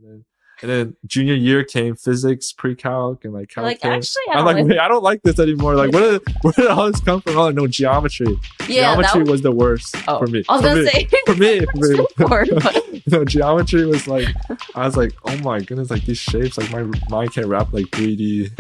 And then junior year came physics, pre-calc, and like calc. Like, actually, I'm like, wait, I don't like this anymore. Like, where did all this come from? Oh, no, geometry. Yeah, Geometry was the worst for me. I was gonna say for me. but Geometry was like, I was like, oh my goodness, like these shapes, like my mind can't wrap like 3D.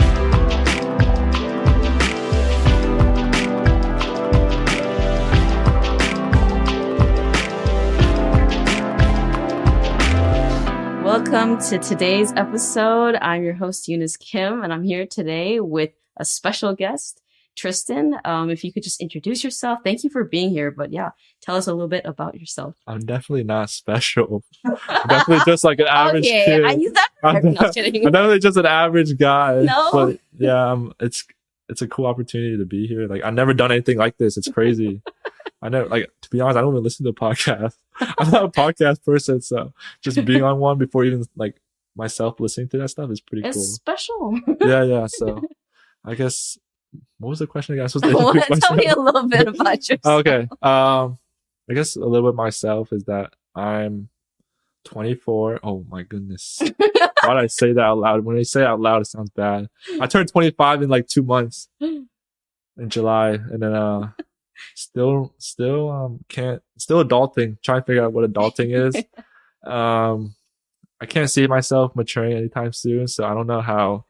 Welcome to today's episode. I'm your host, Eunice Kim, and I'm here today with a special guest, Tristian. If you could just introduce yourself. Thank you for being here, but yeah, tell us a little bit about yourself. I'm definitely not special. I'm definitely just like an average kid. I use that for I'm definitely just an average guy. No. But yeah, it's a cool opportunity to be here. Like, I've never done anything like this. It's crazy. I never, like, to be honest, I don't even listen to podcasts. I'm not a podcast person, so just being on one before even like myself listening to that stuff is pretty cool. It's special. Yeah. So I guess, what was the question again? I was supposed to Tell me a little bit about yourself. Okay. I guess a little bit myself is that I'm 24. Oh my goodness. Why did I say that out loud? When I say it out loud, it sounds bad. I turned 25 in like 2 months in July, and then still adulting, trying to figure out what adulting is. I can't see myself maturing anytime soon, so I don't know how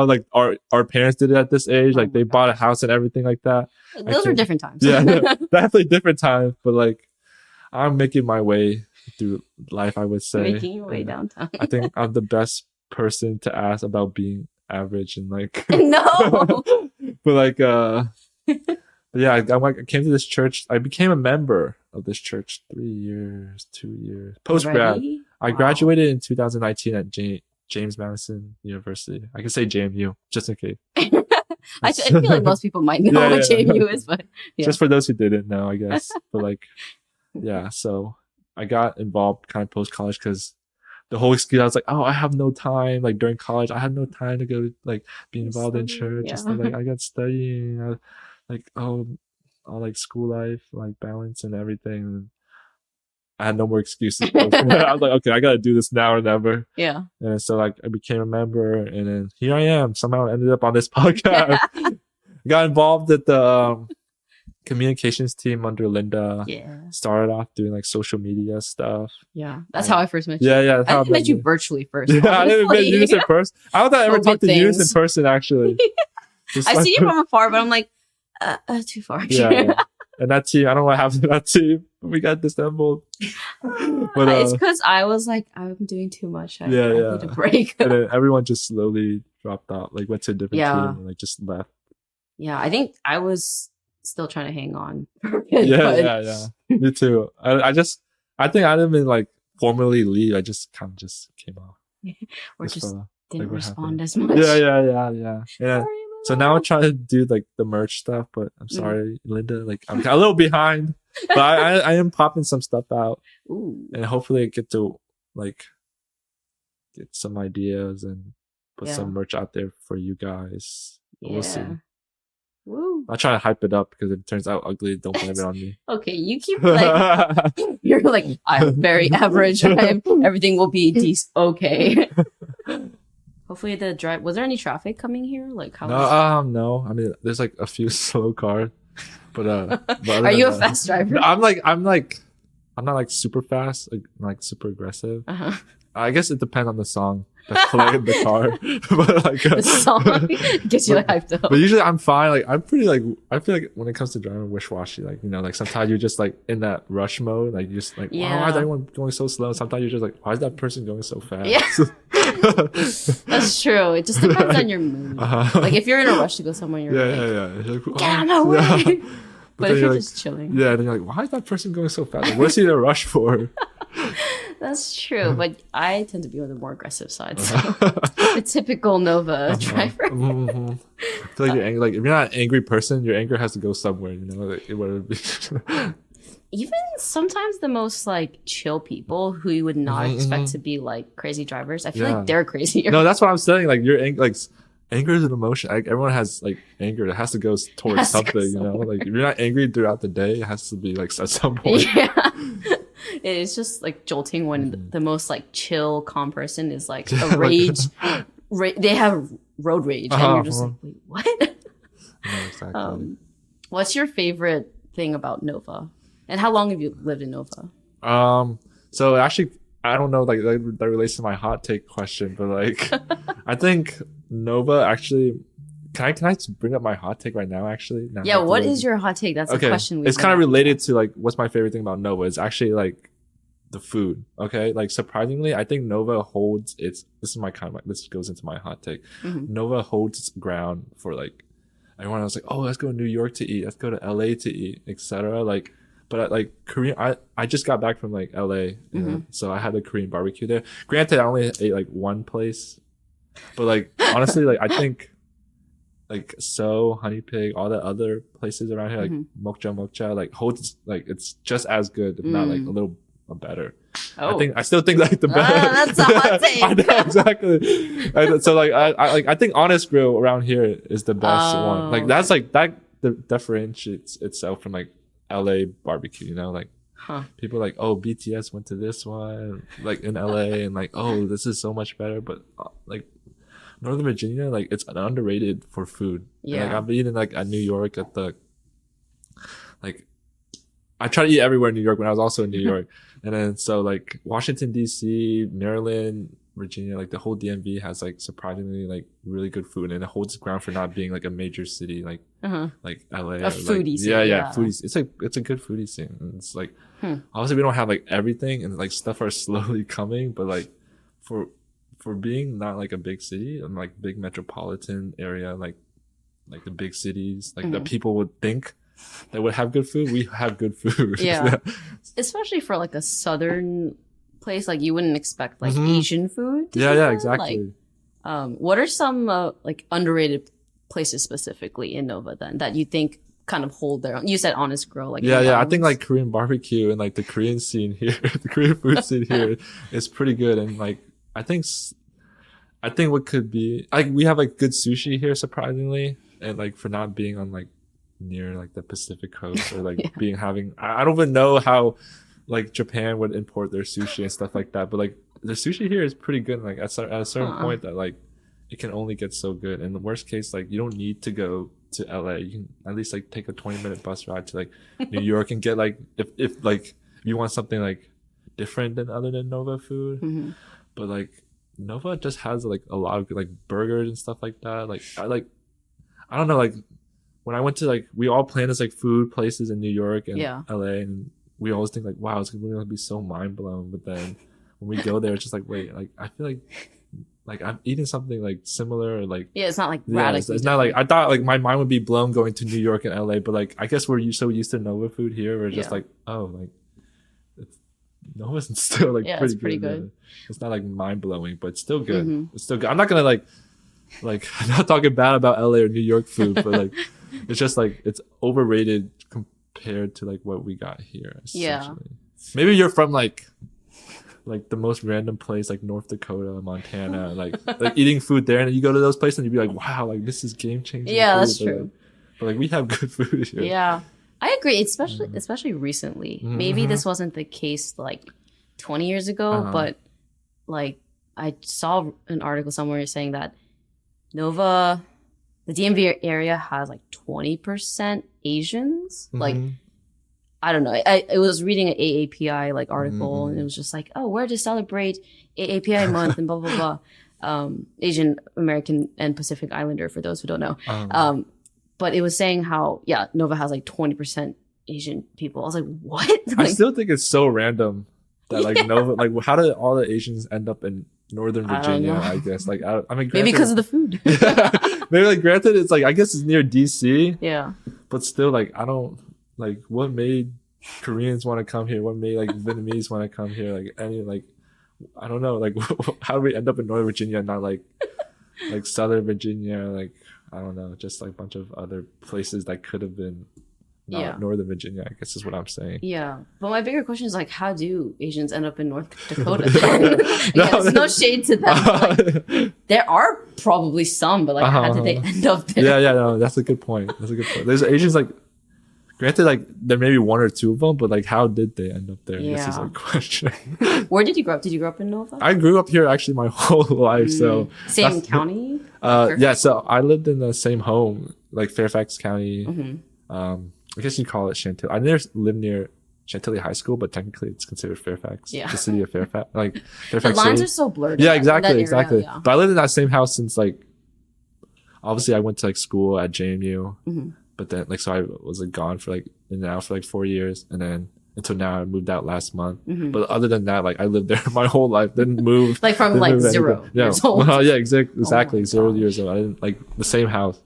like our parents did it at this age. Like, they bought a house and everything like that. Those were different times. Yeah, definitely different times, but like, I'm making my way through life, I would say. Making your way downtown. I think I'm the best person to ask about being average and like No. but like yeah, I came to this church. I became a member of this church 2 years post grad. I graduated in 2019 at James Madison University. I can say JMU just in case. I feel like most people might know what JMU is, but yeah. Just for those who didn't know, I guess. But like, yeah, so I got involved kind of post college because the whole excuse, I was like, oh, I have no time. Like, during college, I had no time to go like be involved in church. Just like, I got studying. Like, all like school life, like balance and everything. I had no more excuses. I was like, okay, I gotta do this now or never. Yeah. And so like, I became a member, and then here I am. Somehow ended up on this podcast. Got involved at the communications team under Linda. Yeah. Started off doing like social media stuff. Yeah. That's how I first met you. Yeah. I met you virtually first. Yeah, I didn't meet Eunice in person. I don't think I ever talked to Eunice in person, actually. I've seen you from afar, but I'm like, too far. Yeah. And that team, I don't know what happened to that team. We got disassembled. But it's because I was like, I'm doing too much. I need a break. And then everyone just slowly dropped out, like went to a different team and like just left. Yeah, I think I was still trying to hang on. Yeah. Me too. I think I didn't even like formally leave. I just kind of just came off. Or just didn't respond as much. Yeah. So now I'm trying to do like the merch stuff, but I'm sorry, Linda. Like, I'm a little behind, but I am popping some stuff out. Ooh. And hopefully I get to like get some ideas and put some merch out there for you guys. Yeah. We'll see. Woo. I'll try to hype it up because if it turns out ugly, don't blame it on me. Okay, you keep like you're like, I'm very average. Everything will be okay. Hopefully the drive. Was there any traffic coming here? Like, how? No. I mean, there's like a few slow cars, but are you a fast driver? I'm not like super fast, like super aggressive. I guess it depends on the song that's playing in the car. But like, the song gets you like hyped up. But usually I'm fine. Like, I'm pretty like, I feel like when it comes to driving, wish-washy. Like, you know, like sometimes you're just like in that rush mode. Like, you're just like, wow, why is everyone going so slow? Sometimes you're just like, why is that person going so fast? Yeah. That's true. It just depends on your mood. Like, if you're in a rush to go somewhere, you're like, get out of my way. But if you're just chilling. Yeah, then you're like, why is that person going so fast? Like, what's he in a rush for? That's true, but I tend to be on the more aggressive side. So the typical Nova driver. I feel like you're angry. Like, if you're not an angry person, your anger has to go somewhere. You know, like, it would be. Even sometimes the most like chill people who you would not expect to be like crazy drivers, I feel like they're crazier. No, that's what I'm saying. Like, anger is an emotion. Like, everyone has like anger that has to go towards something. You know, like if you're not angry throughout the day, it has to be like at some point. Yeah. It's just like jolting when Mhm. the most like chill, calm person is like a rage. They have road rage, and you're just like, wait, what? No, exactly. What's your favorite thing about Nova? And how long have you lived in Nova? So actually, I don't know, like that relates to my hot take question, but like, I think Nova actually. Can I just bring up my hot take right now? Actually, now Yeah, what is your hot take? That's a question. It's kind of related to like what's my favorite thing about Nova. It's actually like the food. Okay, like surprisingly, I think Nova holds its. This is my kind of like this goes into my hot take. Mhm. Nova holds its ground for like everyone else. Like, oh, let's go to New York to eat. Let's go to LA to eat, etc. Like, but like Korean, I just got back from like LA, you know, so I had a Korean barbecue there. Granted, I only ate like one place, but like honestly, like I think like So, Honey Pig, all the other places around here, like Mokja, like holds like it's just as good, if not like a little better. Oh, I still think like the best. that's a hot take. I know exactly. So like I think Honest Grill around here is the best one. Like that's like that differentiates itself from like LA barbecue. You know, like people are like, oh, BTS went to this one like in LA, and like, oh, this is so much better. But like Northern Virginia, like it's underrated for food. Yeah. And, like I've eaten like at New York at the like I try to eat everywhere in New York when I was also in New York. And then so like Washington DC, Maryland, Virginia, like the whole DMV has like surprisingly like really good food, and it holds ground for not being like a major city like like LA. A foodie scene. Yeah, foodie. It's a good foodie scene. And it's like obviously we don't have like everything, and like stuff are slowly coming, but like for being not like a big city and like big metropolitan area, like the big cities, like that people would think that would have good food, we have good food. Yeah. Especially for like a southern place, like you wouldn't expect like Asian food. Yeah, exactly. Like, what are some like underrated places specifically in Nova then that you think kind of hold their own? You said Honest Grill, like yeah. I think like Korean barbecue and like the Korean scene here, the Korean food scene here is pretty good, and like I think what could be like we have like good sushi here surprisingly, and like for not being on like near like the Pacific coast or like I don't even know how like Japan would import their sushi and stuff like that, but like the sushi here is pretty good. Like at a certain point that like it can only get so good. In the worst case, like you don't need to go to LA. You can at least like take a 20-minute bus ride to like New York and get like if like you want something like different than other than Nova food. But like Nova just has like a lot of like burgers and stuff like that. Like I don't know, like when I went to like we all planned as like food places in New York and LA, and we always think like, wow, it's gonna be so mind blown. But then when we go there, it's just like, wait, like I feel like I'm eating something like similar, or like it's not like radically. It's not like I thought like my mind would be blown going to New York and LA, but like I guess we're so used to Nova food here, we're just like, oh, like Nova's still like pretty good. It's not like mind blowing, but it's still good. It's still good. I'm not gonna like I'm not talking bad about LA or New York food, but like it's just like it's overrated compared to like what we got here. Yeah. Maybe you're from like the most random place like North Dakota, Montana, like eating food there, and you go to those places and you'd be like, wow, like this is game changing. Yeah, food. that's true. But like we have good food here. Yeah. I agree, especially recently. Maybe this wasn't the case like 20 years ago, but like I saw an article somewhere saying that Nova, the DMV area has like 20% Asians. Like, I don't know. I was reading an AAPI like article, and it was just like, oh, where to celebrate AAPI month and blah, blah, blah. Asian American and Pacific Islander, for those who don't know. But it was saying how, Nova has like 20% Asian people. I was like, what? Like, I still think it's so random that like Nova, like how did all the Asians end up in Northern Virginia? I guess like I mean, maybe because of the food. Maybe like granted, it's like I guess it's near DC. Yeah. But still, like I don't like what made Koreans want to come here. What made like Vietnamese want to come here? Like any like I don't know. Like how do we end up in Northern Virginia, not like Southern Virginia? Like I don't know, just like a bunch of other places that could have been not Northern Virginia, I guess is what I'm saying. Yeah. But my bigger question is like, how do Asians end up in North Dakota? It's no shade to them. Like, there are probably some, but like how did they end up there? Yeah, no, that's a good point. There's Asians like, Granted, like there may be one or two of them, but like how did they end up there? I guess is Yeah. a question. Where did you grow up? Did you grow up in Nova? I grew up here actually my whole life, so Same that's- county? yeah. So I lived in the same home, like Fairfax County. Mhm. I guess you call it Chantilly. I never lived near Chantilly High School, but technically it's considered Fairfax. Yeah. The city of Fairfax, like The Fairfax lines City. are so blurred. Yeah, in that area, exactly. yeah. But I lived in that same house since like, obviously I went to like school at JMU, Mhm. but then like, so I was like gone for like in and out for like 4 years, and then until now I moved out last month. Mhm. But other than that, like I lived there my whole life, didn't move. Like from didn't like move 0 anything. Yeah, years old. well, yeah, exactly. my 0 gosh. years old. I didn't like the same house.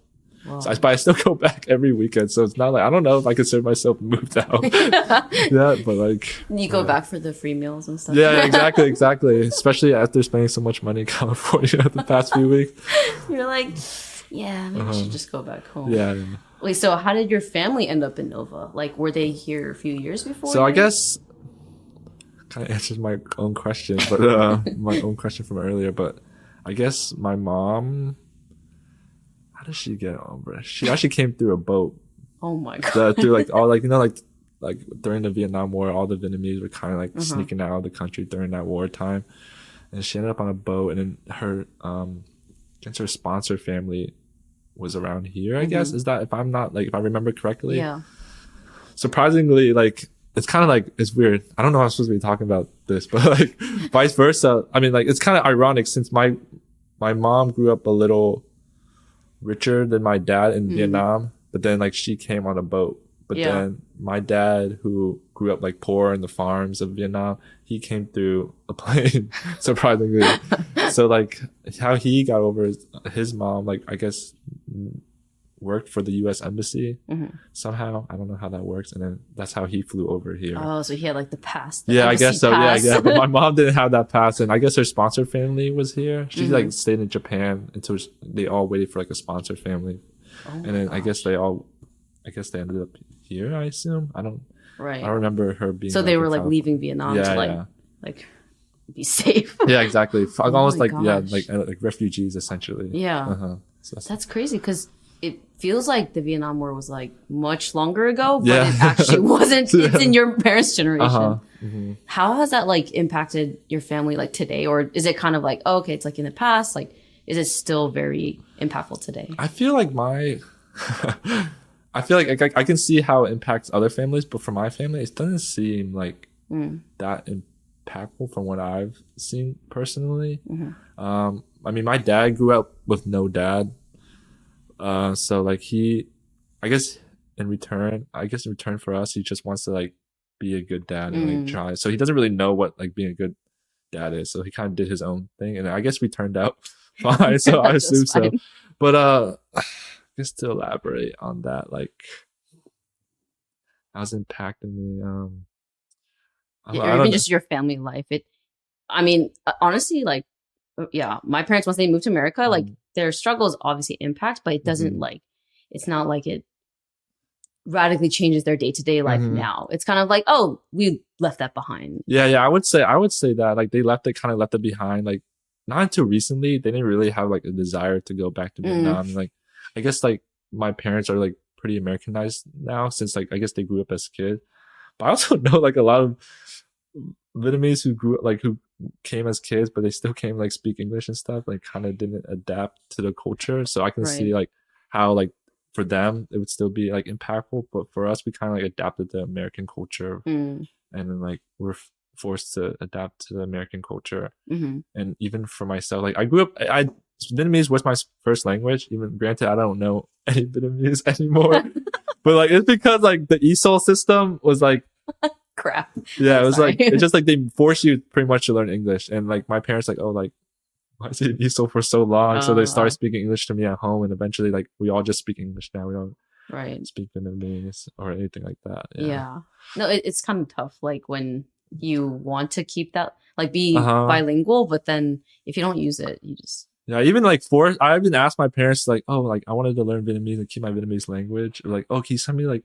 Wow. So but I still go back every weekend, so it's not like I don't know if I consider myself moved out. Yeah, but like You go back for the free meals and stuff. yeah, exactly. Especially after spending so much money in California the past few weeks. You're like, yeah, maybe I should just go back home. Yeah. Wait, so how did your family end up in Nova? Like, were they here a few years before? So I you? guess kind of answers my own question, but my own question from earlier. But I guess my mom, how did she get over? She actually came through a boat. Oh my god. Through like all like like during the Vietnam War, all the Vietnamese were kind of like sneaking out of the country during that wartime, and she ended up on a boat, and then her I guess her sponsor family was around here. I guess is that if I remember correctly. Yeah. Surprisingly, like it's kind of like it's weird. I don't know how I'm supposed to be talking about this, but like vice versa. I mean, like it's kind of ironic since my mom grew up a little richer than my dad in Vietnam, but then like she came on a boat. But then my dad, who grew up like poor in the farms of Vietnam, he came through a plane, surprisingly. So like how he got over his mom, like I guess worked for the U.S. Embassy somehow. I don't know how that works. And then that's how he flew over here. Oh, so he had like the pass. Yeah, I guess so. Pass. Yeah. But my mom didn't have that pass. And I guess her sponsor family was here. She like stayed in Japan until they all waited for like a sponsor family. Oh And then I guess they ended up here, I assume. I don't remember her being. So they were like leaving Vietnam to like be safe. Yeah, exactly. Almost my like, yeah, gosh. like refugees essentially. Yeah. So That's crazy because it feels like the Vietnam War was like much longer ago, but Yeah. it actually wasn't. It's in your parents' generation. Mhm. How has that like impacted your family like today? Or is it kind of like, oh, okay, it's like in the past? Like, is it still very impactful today? I feel like I can see how it impacts other families, but for my family, it doesn't seem like that impactful from what I've seen personally. I mean, my dad grew up with no dad. So like I guess in return for us, he just wants to like be a good dad and like try. So he doesn't really know what like being a good dad is. So he kind of did his own thing, and I guess we turned out fine. So I assume so. But just to elaborate on that, like how's it impacting me? Or even just your family life. I mean, honestly, like, yeah, my parents, once they moved to America, like their struggles obviously impact, but it doesn't like, it's not like it radically changes their day-to-day life now. It's kind of like, oh, we left that behind. Yeah. I would say that like they kind of left it behind. Like not until recently, they didn't really have like a desire to go back to Vietnam. Like, I guess like my parents are like pretty Americanized now since like, I guess they grew up as kids. But I also know like a lot of Vietnamese who came as kids, but they still came like speak English and stuff, like kind of didn't adapt to the culture. So I can see like how like for them it would still be like impactful, but for us we kind of like adapted to American culture, and then like we're forced to adapt to the American culture. And even for myself, like I grew up, Vietnamese was my first language. Even granted, I don't know any Vietnamese anymore, but like it's because like the ESOL system was like crap. Yeah, it was like it's just like they force you pretty much to learn English, and like my parents like, oh, like why is it ESOL for so long? So they started speaking English to me at home, and eventually like we all just speak English now. We don't speak Vietnamese or anything like that. Yeah. No, it's kind of tough. Like when you want to keep that, like be bilingual, but then if you don't use it, you just. Yeah, even like I even asked my parents like, oh, like I wanted to learn Vietnamese and keep my Vietnamese language. Or like, oh, can you send me like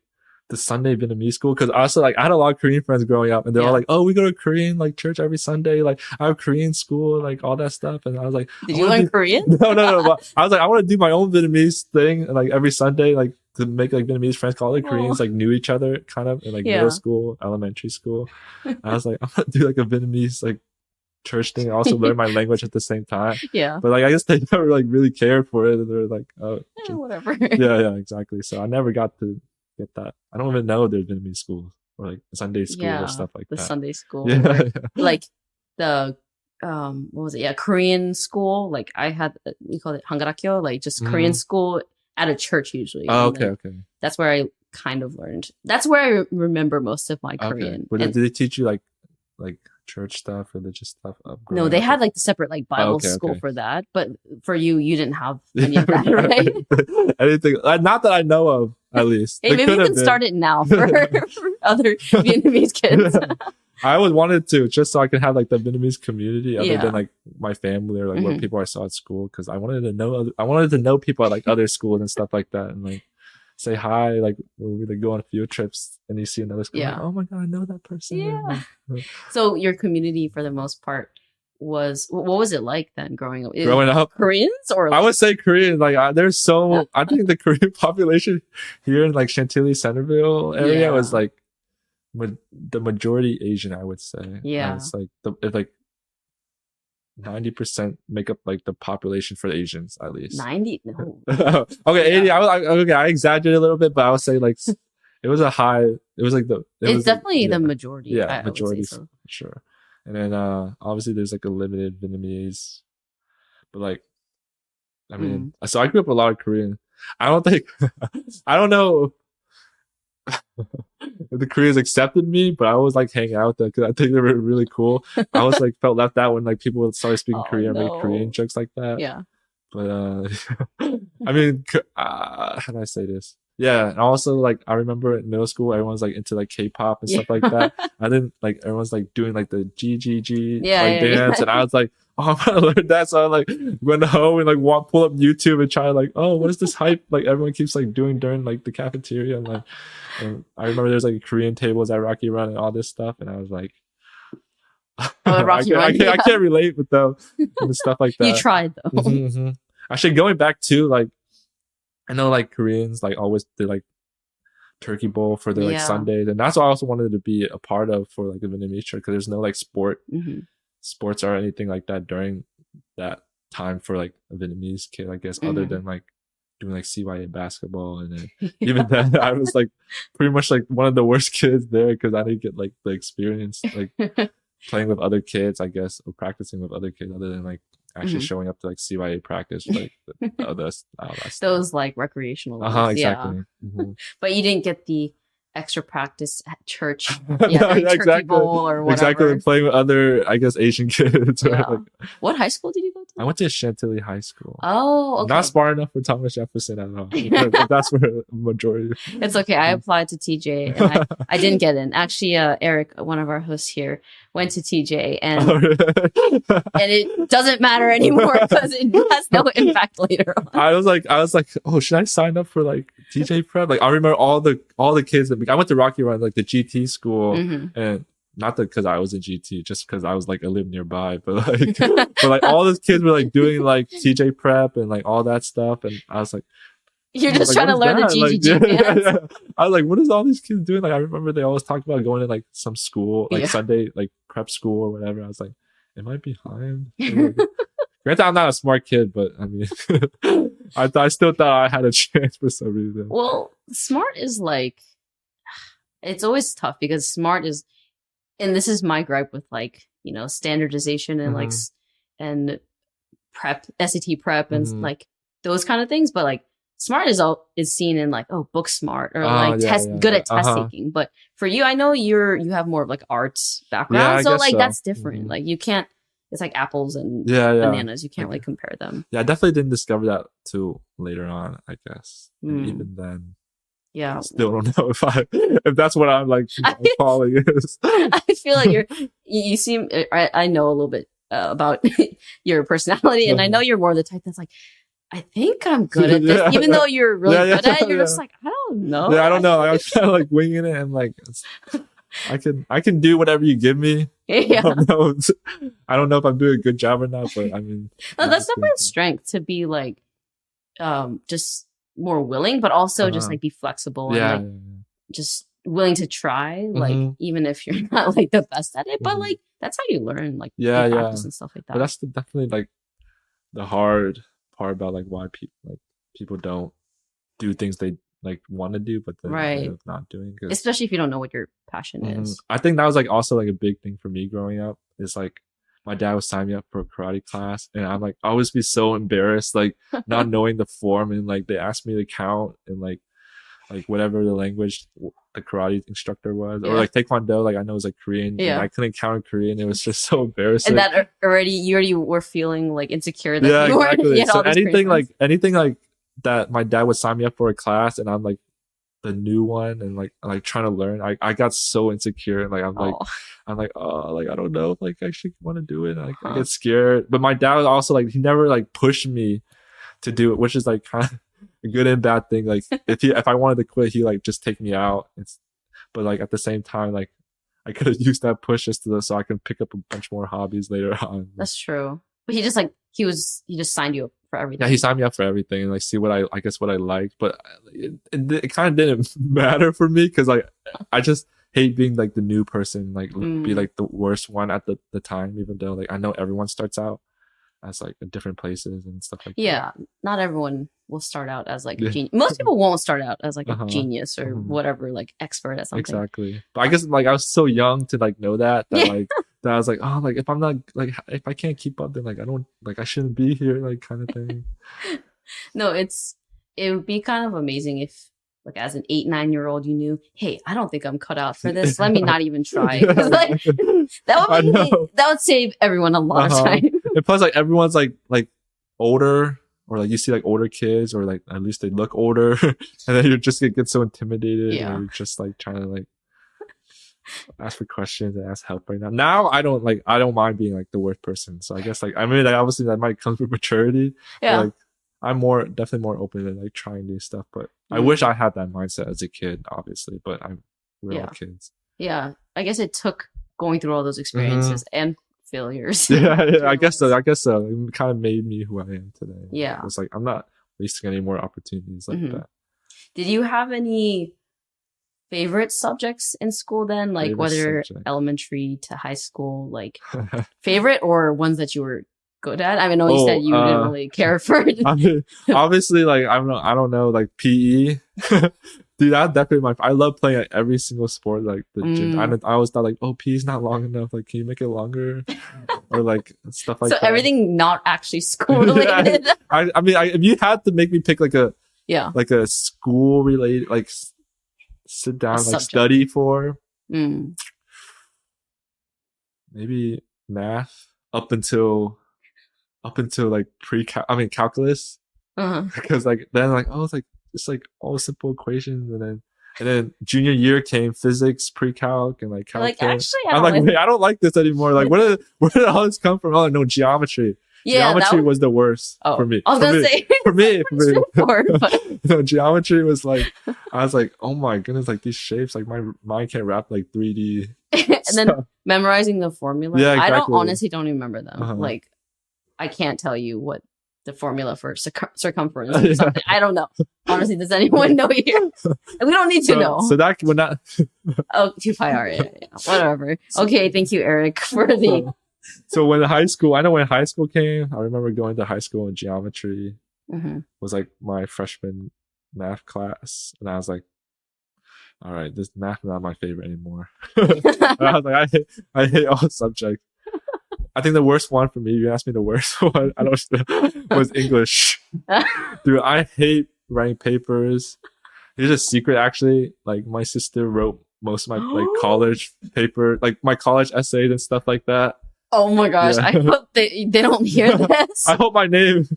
the Sunday Vietnamese school? Because also like I had a lot of Korean friends growing up, and they're all like, oh, we go to Korean like church every Sunday. Like I have Korean school, like all that stuff. And I was like, did you learn Korean? No. But I was like, I want to do my own Vietnamese thing like every Sunday, like to make like Vietnamese friends. All the Koreans like knew each other kind of in like middle school, elementary school. I was like, I'm gonna do like a Vietnamese like church thing. I also learn my language at the same time. Yeah. But like I guess they never like really cared for it. They're like, oh, whatever. yeah, exactly. So I never got to get that. I don't even know there's Vietnamese schools or like Sunday school or stuff like the that. Sunday school. Yeah. Like the what was it? Yeah, Korean school. Like I had, we called it Hangarakyo, like just Korean school at a church usually. Oh, okay. That's where I kind of learned. That's where I remember most of my Korean. But did they teach you like church stuff, religious stuff? No, they had like the separate like Bible school for that. But for you didn't have any of that, right? Anything? Not that I know of, at least. Hey, maybe you can start it now for other Vietnamese kids. I always wanted to, just so I could have like the Vietnamese community other than like my family or like what people I saw at school, because I wanted to know people at like other schools and stuff like that, and like say hi, like when we like go on field trips and you see another school, like, oh my god, I know that person. Yeah. So your community for the most part was, what was it like then growing up? Koreans or like, I would say Korean. Like I think the Korean population here in like Chantilly, Centerville area was like the majority Asian, I would say. Yeah. It's like if like 90% make up like the population for the Asians, at least. 90? No. Okay, 80. I exaggerated a little bit, but I would say like it was it's definitely the majority. Yeah, majority so. for sure. And then obviously there's like a limited Vietnamese, but like I mean, so I grew up with a lot of Korean. I don't know if the Koreans accepted me, but I always like hanging out with them because I think they were really cool. I always like felt left out when like people started speaking Korean, make Korean jokes like that. Yeah. But I mean, how do I say this? Yeah, and also like I remember in middle school, everyone's like into like K-pop and stuff like that. I didn't like everyone's like doing like the GGG dance, and I was like, oh, I'm gonna learn that. So I like went home and like pull up YouTube and try like, oh, what is this hype like everyone keeps like doing during like the cafeteria, and like, and I remember there's like Korean tables at Rocky Run and all this stuff, and I was like, I can't relate with them and stuff like that. You tried though. Actually, going back to like, I know like Koreans like always did like turkey bowl for their like Sundays, and that's what I also wanted to be a part of for like the Vietnamese church, because there's no like sports or anything like that during that time for like a Vietnamese kid, I guess, other than like doing like CYA basketball. And then even then I was like pretty much like one of the worst kids there because I didn't get like the experience like playing with other kids, I guess, or practicing with other kids other than like actually showing up to like CYA practice, like those like recreational exactly. But you didn't get the extra practice at church, turkey bowl or whatever. Exactly, and playing with other, I guess, Asian kids. Yeah. Like, what high school did you go to? I went to Chantilly High School. Oh, okay. Not smart enough for Thomas Jefferson at all. That's where the majority. It's okay. I applied to TJ and I didn't get in. Actually, Eric, one of our hosts here, went to TJ and and it doesn't matter anymore because it has no impact later on. I was like, oh, should I sign up for like TJ prep? Like I remember all the kids that I went to Rocky Run, like the GT school, and not that because I was in GT, just because I was like I lived nearby, but like all those kids were like doing like TJ prep and like all that stuff, and I was like, you're just trying to learn the GGG dance. I was like, what is all these kids doing? Like I remember they always talked about going to like some school, like Sunday like prep school or whatever. I was like, am I behind? Granted, I'm not a smart kid, but I mean, I still thought I had a chance for some reason. Well, smart is like, it's always tough because smart is, and this is my gripe with like, standardization and like, and prep, SAT prep and like those kind of things. But like smart is seen in like, oh, book smart or like good at test taking. But for you, I know you have more of like arts background. So like that's different. Like you can't, it's like apples and bananas. You can't like compare them. Yeah, I definitely didn't discover that till later on, I guess. And even then, I still don't know if that's what I'm like calling is. I feel like you seem, I know a little bit about your personality, and I know you're more the type that's like, I think I'm good at this, even though you're really good at it. You're just like, I don't know. Yeah, I don't know. I'm kind of like winging it and like, I can do whatever you give me. Yeah. I don't know if I'm doing a good job or not, but I mean, no, that's definitely a strength to be like, just more willing, but also just Uh-huh. like be flexible and Yeah. like just willing to try, like Mhm. even if you're not like the best at it, but Mhm. like that's how you learn, like Yeah, you yeah. practice and stuff like But that. that's definitely like the hard part about like why people don't do things they like want to do, but then end Right. up not doing. 'Cause Especially if you don't know what your passion is. I think that was like also like a big thing for me growing up. Is like my dad would sign me up for a karate class, and I'm like I always be so embarrassed, like not knowing the form, and like they asked me to count and like whatever the language the karate instructor was, or Yeah. like taekwondo, like I know it was like Korean, Yeah. and I couldn't count in Korean. It was just so embarrassing. And that you already were feeling like insecure that Yeah, you weren't. exactly. You had So all these Korean anything like that, my dad would sign me up for a class, and I'm like the new one, and like trying to learn. I got so insecure, and like I'm like oh, like I don't know if like I actually want to do it. Like I get scared. But my dad was also like he never like pushed me to do it, which is like kind of a good and bad thing. Like if I wanted to quit, he like just take me out. But like at the same time, like I could have used that push just so I can pick up a bunch more hobbies later on. That's true. But he just signed you up for everything. Yeah, he signed me up for everything and like see what I guess what I liked, but it kind of didn't matter for me because like I just hate being like the new person, like be like the worst one at the time, even though like I know everyone starts out as like in different places and stuff like that. Yeah, not everyone will start out as like a genius. Most people won't start out as like a genius or whatever, like expert at something. Exactly. But I guess like I was so young to like know that like that I was like, oh, like if I'm not like if I can't keep up, then like I don't like I shouldn't be here, like kind of thing. No, it would be kind of amazing if like as an 8-9-year-old you knew, hey, I don't think I'm cut out for this. Let me not even try. Like, that would save everyone a lot of time. And plus like everyone's like older, or like you see like older kids, or like at least they look older, and then you just get so intimidated, and you're just like trying to like ask for questions and ask help right now. Now I don't mind being like the worst person. So I guess like I mean like obviously that might come with maturity. Yeah. But, like I'm definitely more open to like trying new stuff. But I wish I had that mindset as a kid, obviously. But we're all kids. Yeah. I guess it took going through all those experiences and failures. Yeah, I guess so. It kind of made me who I am today. Yeah. It's like I'm not wasting any more opportunities like that. Did you have any favorite subjects in school then? Like whether elementary to high school, like favorite or ones that you were good at? I mean, I know you said you didn't really care for it. I mean, obviously, like I don't know, like PE. Dude, that definitely I love playing at every single sport. Like the gym. I always thought like, oh, PE is not long enough. Like, can you make it longer? Or like stuff like that. So everything not actually school related. I mean, if you had to make me pick like a school related, like sit down like study for maybe math up until like calculus, because like then like it's like all simple equations, and then junior year came physics, pre-calc, and like calc. Actually, wait, I don't like this anymore. Like where did all this come from? Oh no, geometry. Yeah, geometry was the worst for me. I was gonna say for me. No, geometry was like I was like, oh my goodness, like these shapes, like my mind can't wrap like 3D. And then memorizing the formula. Yeah, exactly. I honestly don't remember them. Like I can't tell you what the formula for circumference or something. I don't know. Honestly, does anyone know here? We don't need to know. So that would not. Oh, 2 pi r. Yeah, whatever. Okay, thank you, Eric, for the. So when high school came, I remember going to high school in geometry. Was like my freshman math class, and I was like, all right, this math is not my favorite anymore. I was like, I hate all subjects. I think the worst one for me, you asked me the worst one, I don't know, was English. Dude, I hate writing papers. Here's a secret, actually. Like, my sister wrote most of my like college paper, like my college essays and stuff like that. Oh my gosh! Yeah. I hope they don't hear this. I hope my name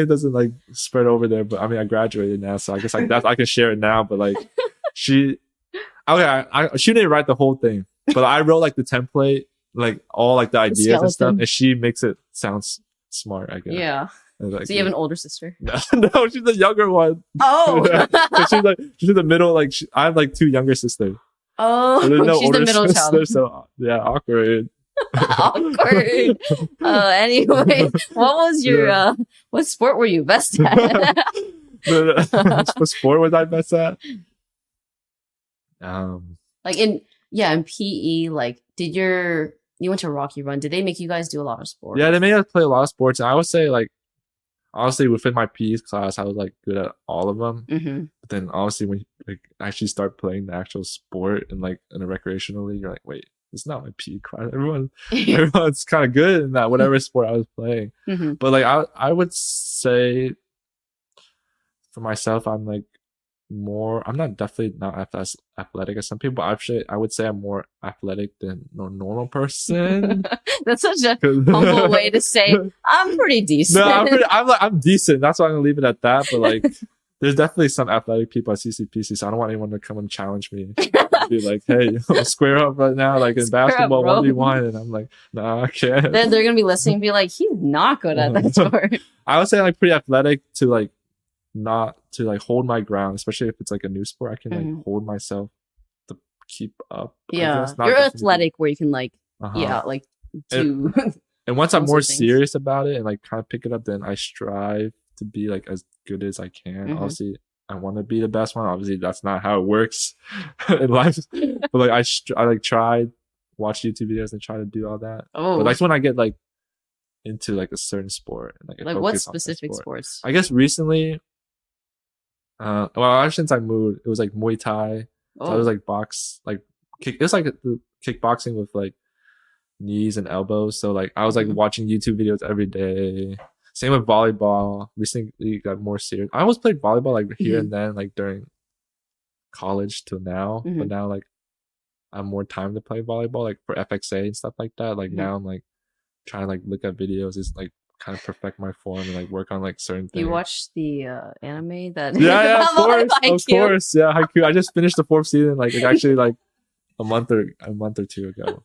doesn't like spread over there. But I mean, I graduated now, so I guess like that I can share it now. But like, she didn't write the whole thing, but I wrote like the template. Like all like the ideas and stuff, and she makes it sound smart, I guess. Yeah. Like, so you have an older sister? No, she's the younger one. Oh. she's in the middle. Like I have like 2 younger sisters. Oh, so no she's the middle child. So yeah, awkward. Awkward. Anyway, what was your what sport were you best at? What sport was I best at? Like in PE, like you went to Rocky Run. Did they make you guys do a lot of sports? Yeah, they made us play a lot of sports. And I would say like honestly within my PE class, I was like good at all of them. But then obviously when you like actually start playing the actual sport and like in a recreational league, you're like, wait, it's not my PE class. Everyone's kind of good in that whatever sport I was playing. But like I would say for myself, I'm like I'm definitely not as athletic as some people, but actually I would say I'm more athletic than a normal person. That's such a humble way to say I'm pretty decent. No, I'm decent. That's why I'm gonna leave it at that. But like, there's definitely some athletic people at CCPC, so I don't want anyone to come and challenge me. Be like, hey, square up right now, like in basketball 1v1, and I'm like, no, I can't. Then they're gonna be listening and be like, he's not good at that sport. I would say I'm like pretty athletic to like not to like hold my ground, especially if it's like a new sport. I can like hold myself to keep up. Yeah, you're athletic where you can like like do. And once I'm more serious about it and like kind of pick it up, then I strive to be like as good as I can. Obviously, I want to be the best one. Obviously, that's not how it works in life. But like I like try watch YouTube videos and try to do all that. But that's when I get like into like a certain sport and like what specific sports? I guess recently. Well, ever since I moved, it was like Muay Thai. So I was like kick. It was like kickboxing with like knees and elbows. So like I was like watching YouTube videos every day. Same with volleyball. Recently got more serious. I always played volleyball like here and then, like during college till now. But now like I have more time to play volleyball, like for FXA and stuff like that. Like now I'm like trying to like look at videos, is like kind of perfect my form and like work on like certain things. You watched the anime that? Yeah, of course, yeah, Haikyuu. I just finished the 4th season, like actually like a month or 2 ago.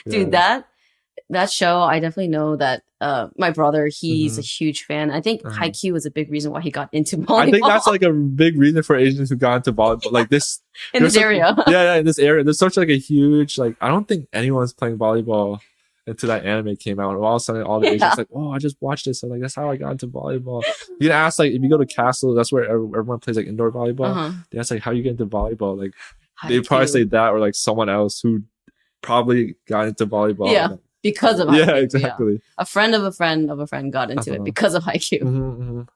Dude, that show, I definitely know that my brother, he's a huge fan. I think Haikyuu was a big reason why he got into volleyball. I think that's like a big reason for Asians who got into volleyball. Like this in this area. Yeah, in this area. There's such like a huge like I don't think anyone's playing volleyball until that anime came out. And all of a sudden all the Asians like, oh, I just watched this. So like that's how I got into volleyball. You can ask like if you go to Castle, that's where everyone plays like indoor volleyball. They ask like how you get into volleyball. Like they'd probably say that or like someone else who probably got into volleyball. Yeah. Because of Haikyuu. Yeah, exactly. Yeah. A friend of a friend of a friend got into it because of Haikyuu.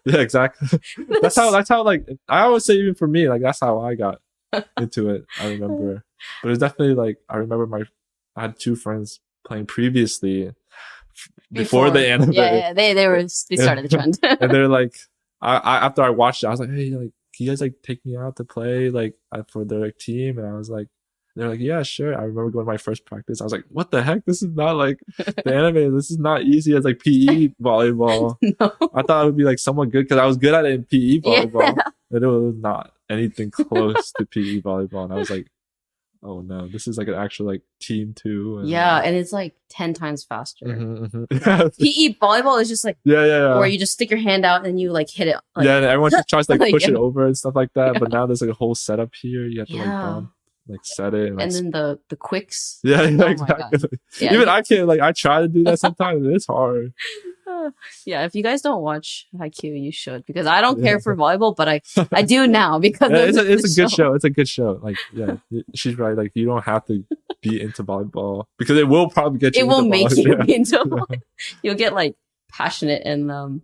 Yeah, exactly. That's how like I always say even for me, like that's how I got into it. I remember. But it's definitely like I remember I had 2 friends playing previously before the anime. Yeah, they started the trend. And they're like I after I watched it, I was like, hey, like can you guys like take me out to play like for their like, team? And I was like, they're like, yeah, sure. I remember going to my first practice. I was like, what the heck? This is not like the anime. This is not easy as like PE volleyball. No. I thought it would be like somewhat good because I was good at it in PE volleyball. But it was not anything close to PE volleyball. And I was like, oh no, this is like an actual like team too. And, and it's like 10 times faster. PE volleyball is just like where you just stick your hand out and you like hit it. Like, and everyone just tries to like push it over and stuff like that. But now there's like a whole setup here. You have to like bump. Like set it and then the quicks. Yeah, exactly. Even I can't like I try to do that sometimes and it's hard. If you guys don't watch Haikyuu, you should because I don't care for volleyball, but I do now because it's a good show. It's a good show. Like she's right. Like you don't have to be into volleyball because it will probably get you. It will make you be into volleyball. You'll get like passionate and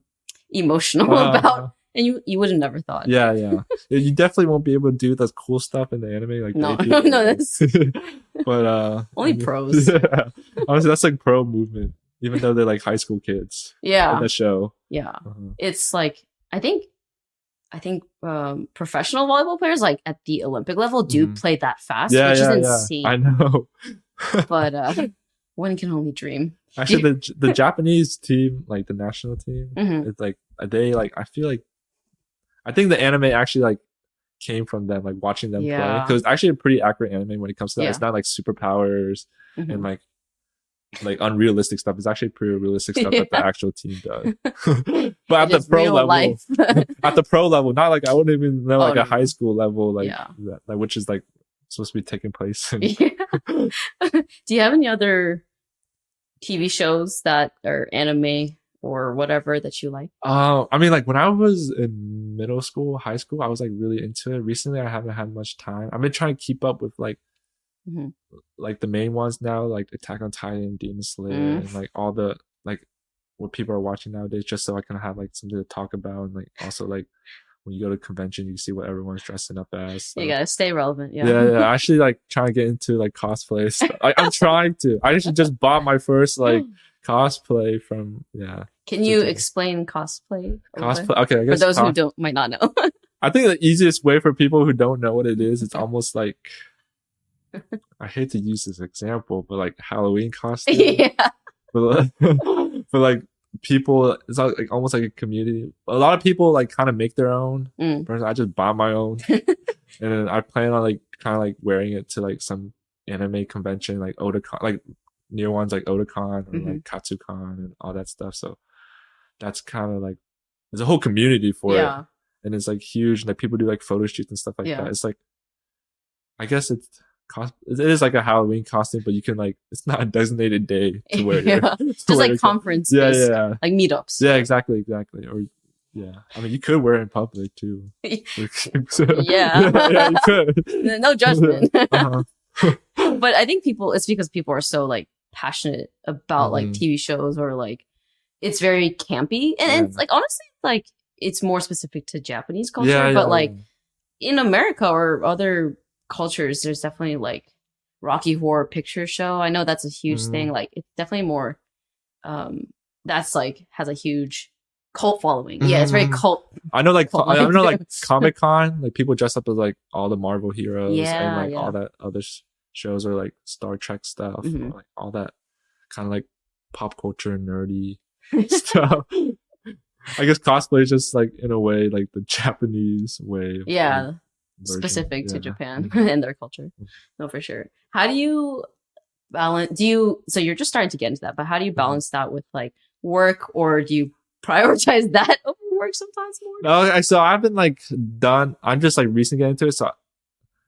emotional about. And you would have never thought. Yeah. You definitely won't be able to do that cool stuff in the anime. Like no, that's. But only pros. Yeah. Honestly, that's like pro movement, even though they're like high school kids. Yeah. In the show. Yeah, it's like I think professional volleyball players like at the Olympic level do play that fast, which is insane. I know. But one can only dream. Actually, the Japanese team, like the national team, it's like they like I feel like. I think the anime actually like came from them, like watching them play. Because it's actually a pretty accurate anime when it comes to that. It's not like superpowers and like unrealistic stuff. It's actually pretty realistic stuff that the actual team does. But at the pro level, at the pro level, not like I wouldn't even know like a high school level, like that, which is like supposed to be taking place. Do you have any other TV shows that are anime or whatever that you like? I mean, like when I was in middle school, high school, I was like really into it. Recently, I haven't had much time. I've been trying to keep up with Mhm. like the main ones now, like Attack on Titan, Demon Slayer, Mm. and like all the like what people are watching nowadays, just so I can have like something to talk about, and like also like when you go to convention, you see what everyone's dressing up as. So. You gotta stay relevant. Yeah. Yeah. I actually like trying to get into like cosplay stuff. I'm trying to. I actually just bought my first like cosplay from Can you explain cosplay? Cosplay. Okay, I For guess those who might not know. I think the easiest way for people who don't know what it is, it's almost like I hate to use this example, but like Halloween costume. Yeah. For like people, it's like almost like a community. A lot of people like kind of make their own. I just buy my own, and then I plan on like kind of like wearing it to like some anime convention, like Otakon, like near ones like Otakon or like Katsucon and all that stuff. So that's kind of like there's a whole community for it, and it's like huge. And like people do like photo shoots and stuff like that. It's like I guess it is like a Halloween costume, but you can like it's not a designated day to wear it. Just like conference based, like meetups. Yeah, exactly. Or I mean you could wear it in public too. Yeah, you could. No judgment. But I think it's because people are so like passionate about like TV shows, or like it's very campy, and it's like honestly like it's more specific to Japanese culture, but like in America or other cultures, there's definitely like Rocky Horror Picture Show. I know that's a huge thing. Like it's definitely more that's like has a huge cult following. Yeah, it's very cult. I know like Comic-Con, like people dress up as like all the Marvel heroes and like all that other shows, or like Star Trek stuff, or like all that kind of like pop culture nerdy stuff. I guess cosplay is just like in a way like the Japanese way of specific to Japan and their culture. No, for sure. How do you balance so you're just starting to get into that, but how do you balance that with like work, or do you prioritize that over work sometimes more? No, so I've been like I'm just like recently getting into it, so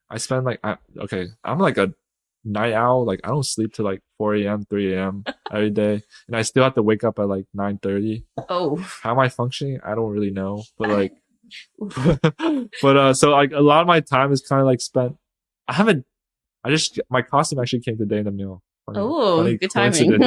I spend like I'm like a night owl. Like I don't sleep till like 4 a.m 3 a.m every day, and I still have to wake up at like 9:30. How am I functioning? I don't really know, but like so like a lot of my time is kind of like spent. My costume actually came today in the mail. Funny good timing.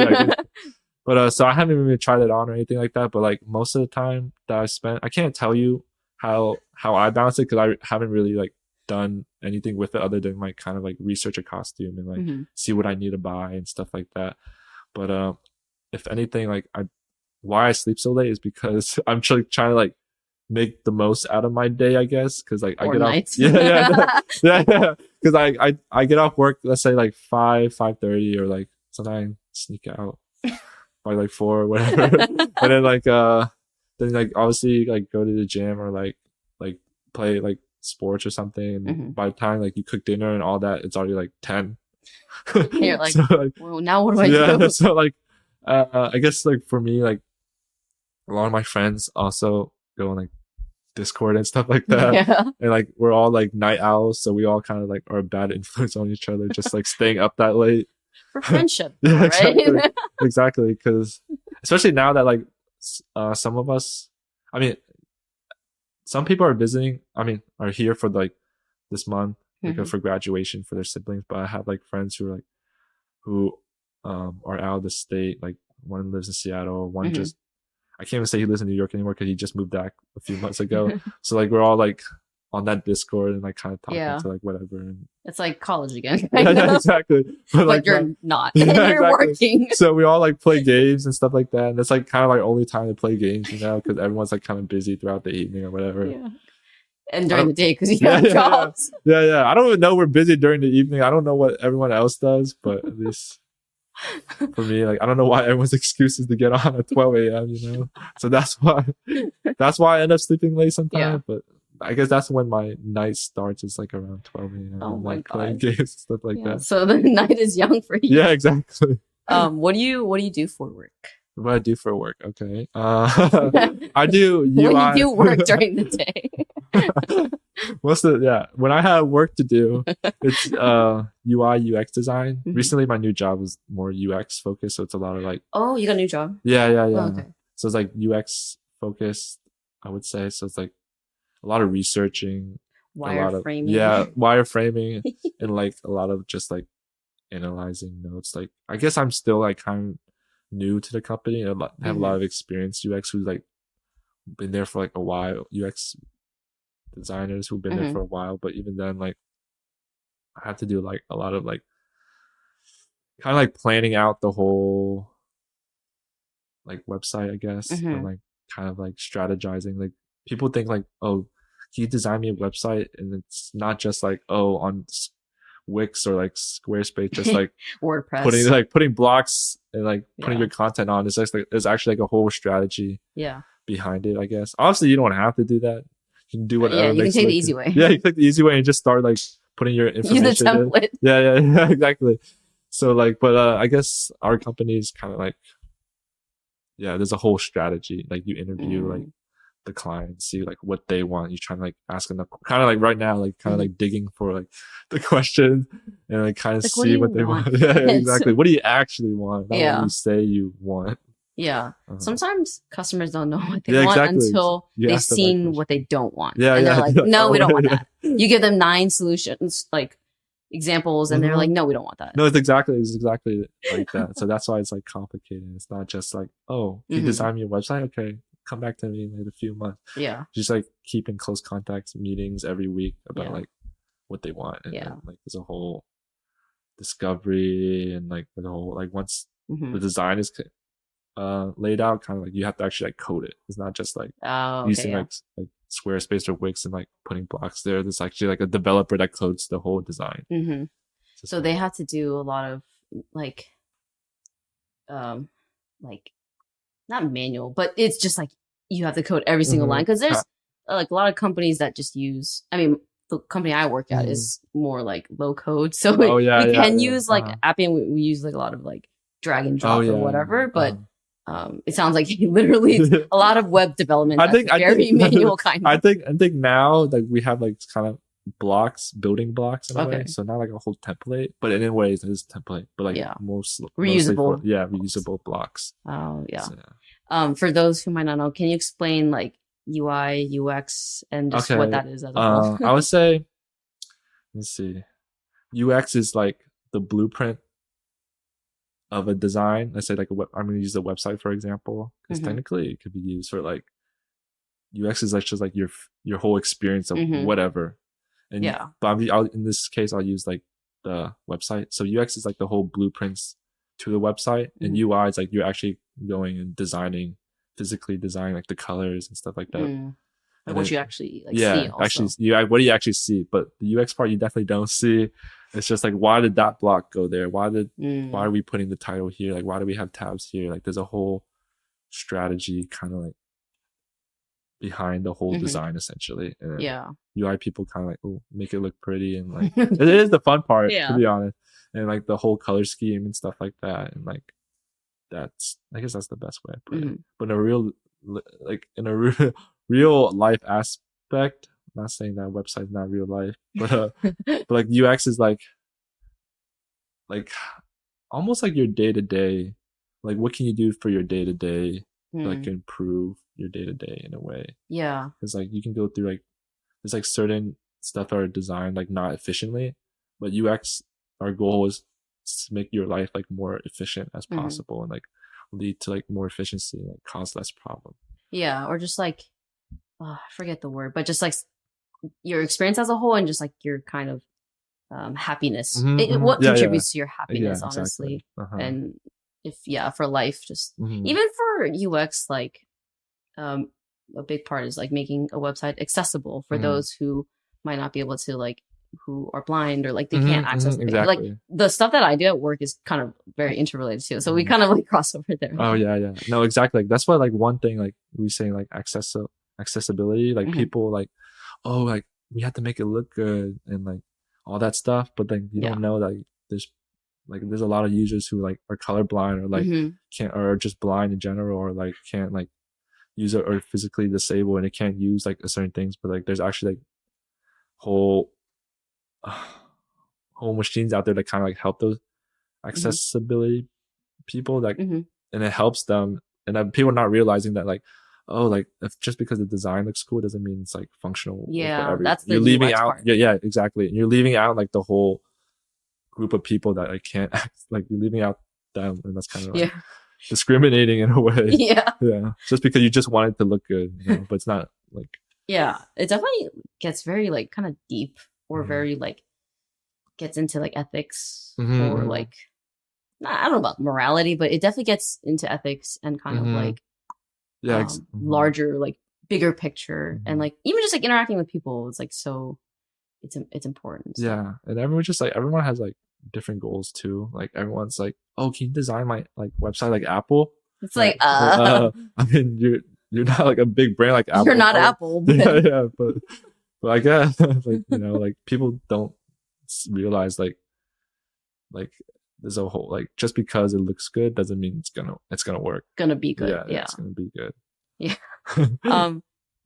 But so I haven't even tried it on or anything like that, but like most of the time that I spent, I can't tell you how I balance it, because I haven't really like done anything with it other than like kind of like research a costume and like see what I need to buy and stuff like that. But if anything, like why I sleep so late is because I'm trying to like make the most out of my day, I guess, because like I get off because I get off work, let's say like 5:30, or like sometimes sneak out by like 4 or whatever, and then like obviously like go to the gym, or like play like sports or something, and by the time like you cook dinner and all that, it's already like 10. You're like, so, like, well, now what do I do? So like I guess like for me, like a lot of my friends also go on like Discord and stuff like that, and like we're all like night owls, so we all kind of like are a bad influence on each other, just like staying up that late for friendship. Right? Exactly, because especially now that like some of us, I mean, some people are visiting, are here for like this month for graduation for their siblings, but I have like friends who are out of the state. Like one lives in Seattle, one just, I can't even say he lives in New York anymore because he just moved back a few months ago. So like we're all like on that Discord and like kind of talking to like whatever. And it's like college again. Exactly. But like, you're not. And you're working. So we all like play games and stuff like that. And it's like kind of like only time to play games, you know, because everyone's like kind of busy throughout the evening or whatever. Yeah. And during the day because you have jobs. Yeah. I don't even know we're busy during the evening. I don't know what everyone else does, but at least for me, like I don't know why everyone's excuses to get on at 12 a.m. You know, so that's why I end up sleeping late sometimes. But I guess that's when my night starts. It's like around 12 a.m. Oh my like God. playing games and stuff like that. So the night is young for you. Yeah, exactly. What do you do for work? What I do for work? Okay. I do UI. When you do work during the day. When I have work to do, it's UI UX design. Recently my new job was more UX focused, so it's a lot of like, oh, you got a new job? Yeah. Oh, okay. So it's like UX focused, I would say. So it's like a lot of researching, a lot of Wireframing. wireframing, and like a lot of just like analyzing notes. Like I guess I'm still like kind of new to the company and have a lot of experienced UX who's like been there for like a while. UX designers who've been there for a while, but even then, like I had to do like a lot of like kind of like planning out the whole like website, I guess, or like kind of like strategizing. Like people think like, oh, can you design me a website? And it's not just like, oh, on Wix or like Squarespace, just like WordPress. putting blocks and like putting Yeah. your content on. It's just like there's actually like a whole strategy Yeah. behind it, I guess. Obviously, you don't have to do that. You can do Yeah, whatever you can makes take it the easy way. Yeah, you take the easy way and just start like putting your Use the information in. template. Yeah, exactly. So like, but I guess our company is kind of like, yeah, there's a whole strategy. Like you interview like the client, see like what they want. You try to like ask them kind of like right now, like kind of like digging for like the question and like kind of Like, see what they want. Yeah, exactly. What do you actually want? Not what you say you want. Yeah. Sometimes customers don't know what they Yeah, want exactly. until You they've ask the right seen question. what they don't want. Yeah, and yeah. they're like, no, we don't want that. Yeah. You give them 9 solutions, like examples, and they're like, no, we don't want that. No, it's exactly like that. So that's why it's like complicated. It's not just like, oh, can you design me a website? Okay, come back to me in like a few months. Yeah. Just like keep in close contact meetings every week about like what they want. And then, like there's a whole discovery and like the whole like once the design is laid out, kind of like you have to actually like code it. It's not just like using like Squarespace or Wix and like putting blocks there. There's actually like a developer that codes the whole design. So they have to do a lot of like not manual, but it's just like you have to code every single line, because there's like a lot of companies that just use, I mean, the company I work at is more like low code, so we can use like Appian. We use like a lot of like drag and drop or whatever, but it sounds like literally a lot of web development. I think very manual kind of. I think now like we have like kind of building blocks in a way. So not like a whole template, but in ways it is a template, but like mostly reusable. Reusable blocks. Oh yeah. So, for those who might not know, can you explain like UI, UX, and just what that is as a whole? I would say, let's see, UX is like the blueprint of a design. Let's say like I'm going to use the website for example, because technically it could be used for like UX is like just like your whole experience of whatever. And but in this case I'll use like the website. So UX is like the whole blueprints to the website, and UI is like you're actually going and physically designing like the colors and stuff like that. Like what you actually like see also. Actually, what do you actually see? But the UX part you definitely don't see. It's just like, why did that block go there? Why are we putting the title here? Like, why do we have tabs here? Like, there's a whole strategy kind of like behind the whole design essentially. And UI people kind of like, oh, make it look pretty, and like it is the fun part to be honest. And like the whole color scheme and stuff like that, and like I guess that's the best way I put it. But in a real life aspect, I'm not saying that website's not real life, but like UX is like almost like your day to day. Like, what can you do for your day to day, like improve your day to day in a way? Yeah, because like you can go through like there's like certain stuff that are designed like not efficiently, but UX, our goal is to make your life like more efficient as possible, and like lead to like more efficiency and like cause less problem. Yeah, or just like I forget the word, but just like your experience as a whole, and just like your kind of happiness. What contributes to your happiness, honestly. Exactly. And if for life, just even for UX, like a big part is like making a website accessible for those who might not be able to, like, who are blind or like they can't access the page. Like the stuff that I do at work is kind of very interrelated too, so we kind of like cross over there. No, exactly. Like, that's why like one thing like we say like accessibility, like people like, oh, like we have to make it look good and like all that stuff, but then you don't know that there's a lot of users who like are colorblind or like can't, or just blind in general, or like can't like use it, or physically disabled and they can't use like certain things, but like there's actually like whole machines out there that kind of like help those accessibility people, like and it helps them and then people not realizing that like, oh, like if just because the design looks cool doesn't mean it's like functional for Yeah, every. that's the You're leaving UX out, part. yeah, exactly. And you're leaving out like the whole group of people that like can't act, like you're leaving out them, and that's kind of like Yeah. discriminating in a way. Yeah. Yeah, just because you just want it to look good, but it's not like. Yeah. It definitely gets very like kind of deep or Mhm. very like gets into like ethics Mhm, or mhm. like I don't know about morality, but it definitely gets into ethics and kind of Mhm. like Yeah, larger, like bigger picture, and Mhm. like even just like interacting with people, it's like so it's important. So. Yeah, and everyone has like different goals too. Like everyone's like, oh, can you design my like website like Apple? It's like I mean, you're not like a big brand like Apple. you're not Apple, but Yeah, but I guess like like people don't realize like there's a whole like just because it looks good doesn't mean it's gonna work. gonna be good. Yeah, Yeah. it's gonna be good. Yeah.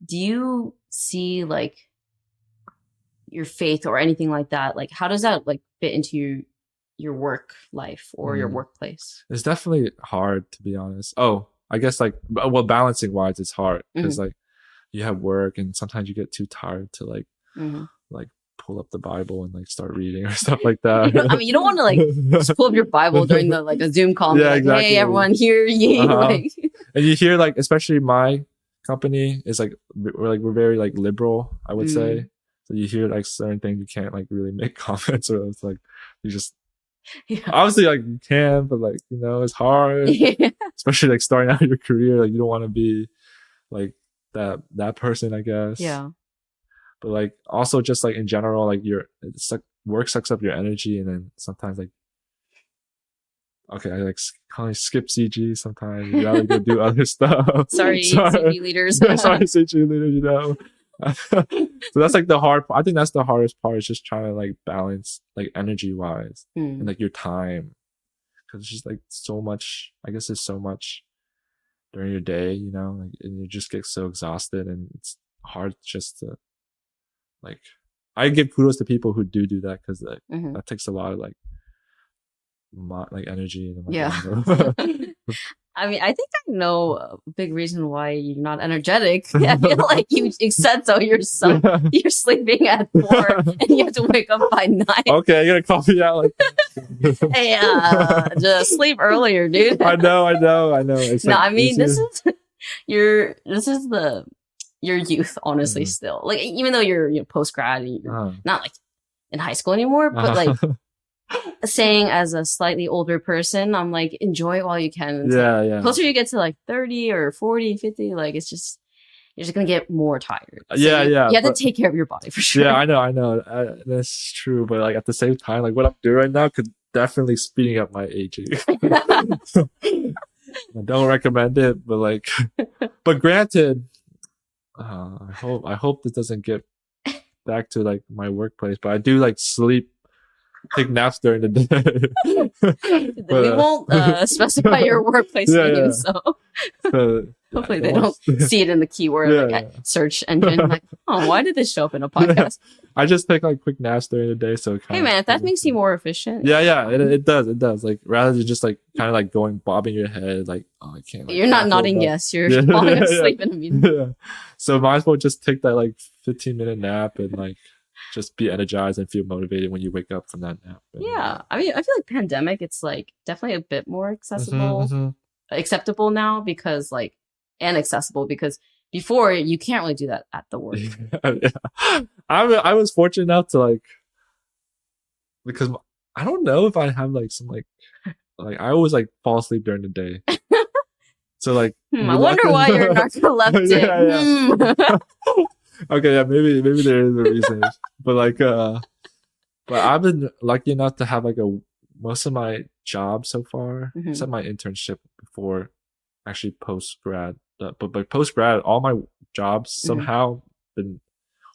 Do you see like your faith or anything like that? Like, how does that like fit into your work life or your workplace? It's definitely hard, to be honest. Oh, I guess like, well, balancing wise, it's hard because like you have work and sometimes you get too tired to like like pull up the Bible and like start reading or stuff like that. I mean, you don't want to like just pull up your Bible during the like a Zoom call and Yeah, be like, exactly. hey, everyone, hear ye. Like, And you hear like, especially my company is like we're very like liberal, I would say. So you hear like certain things you can't like really make comments, or it's like you just obviously like you can, but like it's hard, especially like starting out your career. Like you don't want to be like that person, I guess. Yeah. But like also just like in general, like it's like work sucks up your energy, and then sometimes like okay, I like kind of skip CG sometimes. You gotta go do other stuff. Sorry, CG leaders. Sorry, CG leaders. So that's like the hard part. I think that's the hardest part, is just trying to like balance like energy wise and like your time, because it's just like so much. I guess there's so much during your day, like, and you just get so exhausted, and it's hard just to like. I give kudos to people who do that, because like, that takes a lot of like energy. And, like, yeah. I mean, I think I know a big reason why you're not energetic. I feel like you said so yourself. You're sleeping at 4 and you have to wake up by 9. Okay, you're gonna call me out like that. Hey, just sleep earlier, dude. I know. It's no, like, I mean, this is your youth, honestly, still. Like, even though you're post grad and you're not like in high school anymore, but like saying as a slightly older person, I'm like, enjoy it while you can. It's yeah. Closer you get to like 30 or 40, 50, like it's just, you're just going to get more tired. So yeah. You have to take care of your body for sure. Yeah, I know. That's true. But like at the same time, like what I'm doing right now could definitely speeding up my aging. I don't recommend it, but like, but granted, I hope this doesn't get back to like my workplace, but I do like take naps during the day. But, we won't specify your workplace name, so hopefully they don't see it in the keyword search engine. Like, oh, why did this show up in a podcast? I just take like quick naps during the day, so hey man, if that makes you more efficient. Yeah, it does. Like rather than just like kind of like bobbing your head, like, oh, I can't. Like, you're not nodding yes, you're falling asleep in a meeting. Yeah. So might as well just take that like 15-minute nap and like just be energized and feel motivated when you wake up from that nap. Yeah, I mean, I feel like pandemic, it's like definitely a bit more acceptable now, because like, and accessible, because before you can't really do that at the work. Yeah. I was fortunate enough to like, because I don't know if I have like some like I always like fall asleep during the day. So like, I wonder why you're narcoleptic. Yeah. Okay, yeah, maybe there is a reason, but like, but I've been lucky enough to have like most of my jobs so far, except my internship before actually post grad. But by post grad, all my jobs somehow been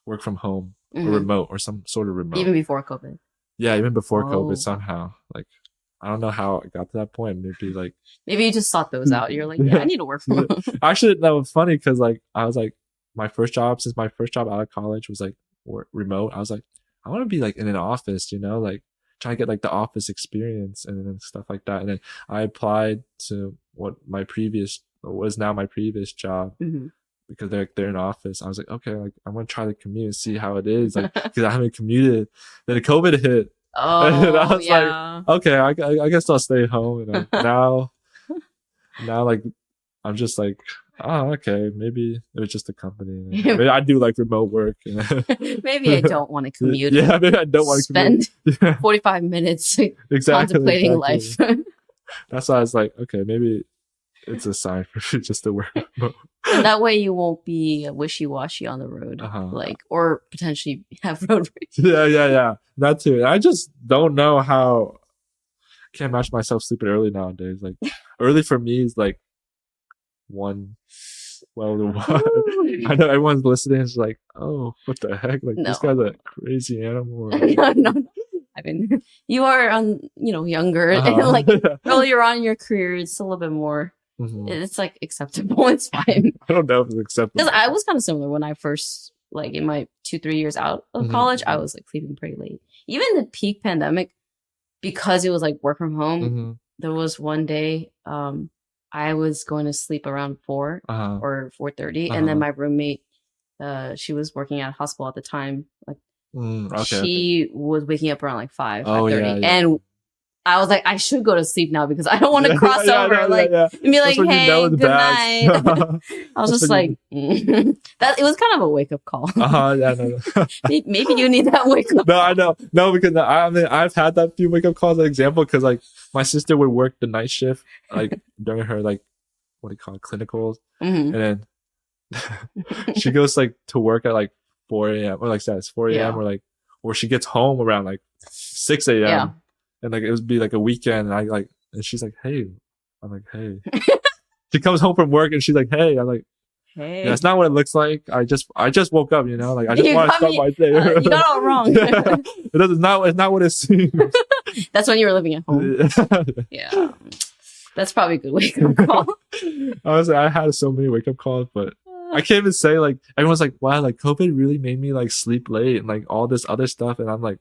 work from home or remote or some sort of remote. Even before COVID. Yeah, even before COVID somehow. Like, I don't know how I got to that point. Maybe you just sought those out. You're like, yeah, I need to work from home. Actually, that was funny because like I was like, my first job out of college was like remote. I was like, I want to be like in an office, like trying to get like the office experience and stuff like that. And then I applied to what my previous was now my previous job. Mm-hmm. Because they're in office. I was like, okay, like I'm gonna try to commute and see how it is, like because I haven't commuted. Then the COVID hit, and I Oh, was yeah. like, okay, I guess I'll stay home. And now like I'm just like, oh, okay, maybe it was just a company. Maybe I do like remote work. Maybe I don't want to commute. Yeah, maybe I don't want to spend commute. 45 minutes Exactly, contemplating life. That's why I was like, okay, maybe it's a sign for me just to work remote. And that way you won't be wishy-washy on the road, like, or potentially have road rage. Yeah. That too. I just don't know how. I can't imagine myself sleeping early nowadays. Like, early for me is like 1, 12 to 1. I know everyone's listening. It's like, oh, what the heck? Like, this guy's a crazy animal. No. I mean, you are younger and like earlier on in your career, it's a little bit more. Mm-hmm. It's like acceptable. It's fine. I don't know if it's acceptable. Because I was kind of similar when I first, like in my 2-3 years out of college, I was like sleeping pretty late. Even the peak pandemic, because it was like work from home, there was one day I was going to sleep around 4 or 4:30, and then my roommate, she was working at a hospital at the time, like she was waking up around like 5:30, and I was like, I should go to sleep now because I don't want to cross over and be like, hey, good night. I was just like, that it was kind of a wake up call. No. Maybe you need that wake up. No, I know. No, because I mean, I've had that few wake up calls. As an example, because like my sister would work the night shift, like during her like what do you call it, clinicals, and then she goes like to work at like 4 a.m. or like it's 4 a.m. or she gets home around like 6 a.m. Yeah. And like it would be like a weekend, and and she's like, "Hey," I'm like, "Hey." She comes home from work and she's like, "Hey," I'm like, "Hey." That's not what it looks like. I just woke up, like I just want to start my day. You got it all wrong. It's not what it seems. That's when you were living at home. Yeah, that's probably a good wake up call. Honestly, I had so many wake up calls, but I can't even say like everyone's like, "Wow, like COVID really made me like sleep late and like all this other stuff," and I'm like.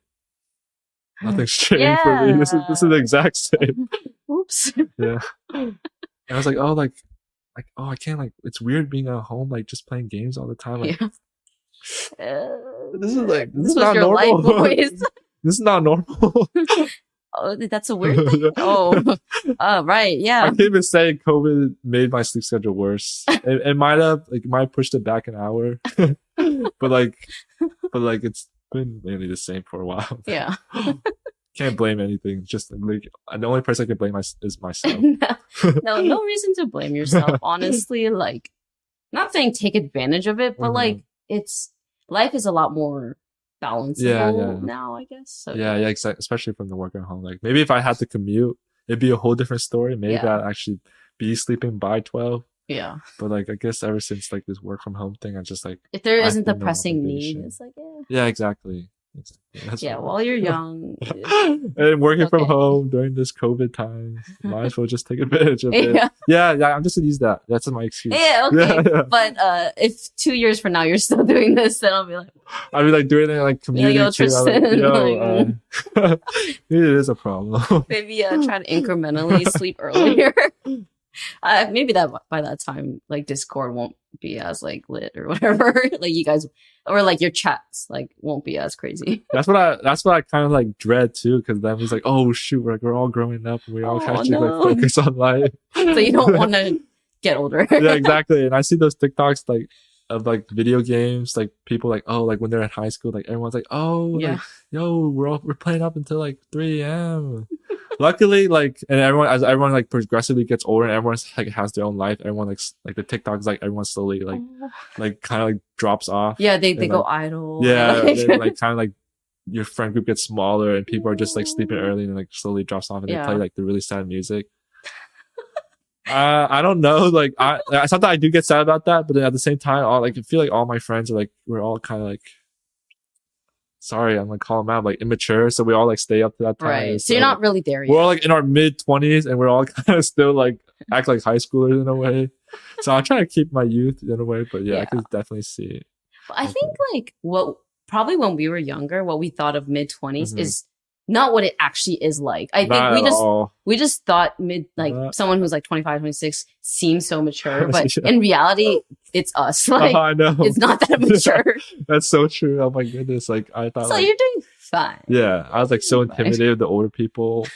Nothing's changed for me. This is the exact same. Oops. Yeah. And I was like, oh, I can't like. It's weird being at home, like just playing games all the time. Like, this is not your normal. Life, This is not normal. Oh, that's a weird thing. Right, yeah. I can't even say COVID made my sleep schedule worse. It might have pushed it back an hour, but it's been mainly the same for a while. Yeah. Can't blame anything. Just like the only person I can blame is myself. No reason to blame yourself. Honestly, like, not saying take advantage of it, but like life is a lot more balanceable now, I guess. So, yeah, exactly. Especially from the work at home. Like maybe if I had to commute, it'd be a whole different story. Maybe I'd actually be sleeping by 12. Yeah. But like I guess ever since like this work from home thing, I just like if there isn't the pressing need, it's like yeah, exactly. That's while you're young and working from home during this COVID time, might as well just take advantage of it. Yeah, I'm just gonna use that. That's my excuse. Yeah, okay. Yeah. But if 2 years from now you're still doing this, then I'll be like doing it like community Tristian. It is a problem. Maybe try to incrementally sleep earlier. Maybe that by that time, like Discord won't be as like lit or whatever. Like you guys, or like your chats, like won't be as crazy. That's what I kind of like dread too, because then it's like, oh shoot, we're all growing up, and we all actually like focus on life. So you don't want to get older. Yeah, exactly. And I see those TikToks like of like video games, like people like, oh, like when they're in high school, like everyone's like, oh, like, yo, we're playing up until like 3 a.m. Luckily, like, and as everyone like progressively gets older and everyone's like has their own life, everyone like the TikToks, like everyone slowly like kind of like drops off. Yeah, they go idle. Yeah, like kind of like your friend group gets smaller and people are just like sleeping early and like slowly drops off and they play like the really sad music. I don't know, like sometimes I do get sad about that, but then at the same time, I feel like all my friends are like, we're all kind of like. Sorry, I'm gonna call them out like immature, so we all like stay up to that time. Right, so you're not really there yet. We're all like in our mid-20s, and we're all kind of still like act like high schoolers in a way. So I'm trying to keep my youth in a way, but I can definitely see it. I think like what probably when we were younger, what we thought of mid-20s is not what it actually is like. I think Not at all. we just thought someone who's like 25, 26 seems so mature, but in reality, it's us. Like, I know. it's not that mature. That's so true. Oh my goodness. Like, I thought So like, you're doing fine. yeah, I was like so Fine. intimidated with the older people.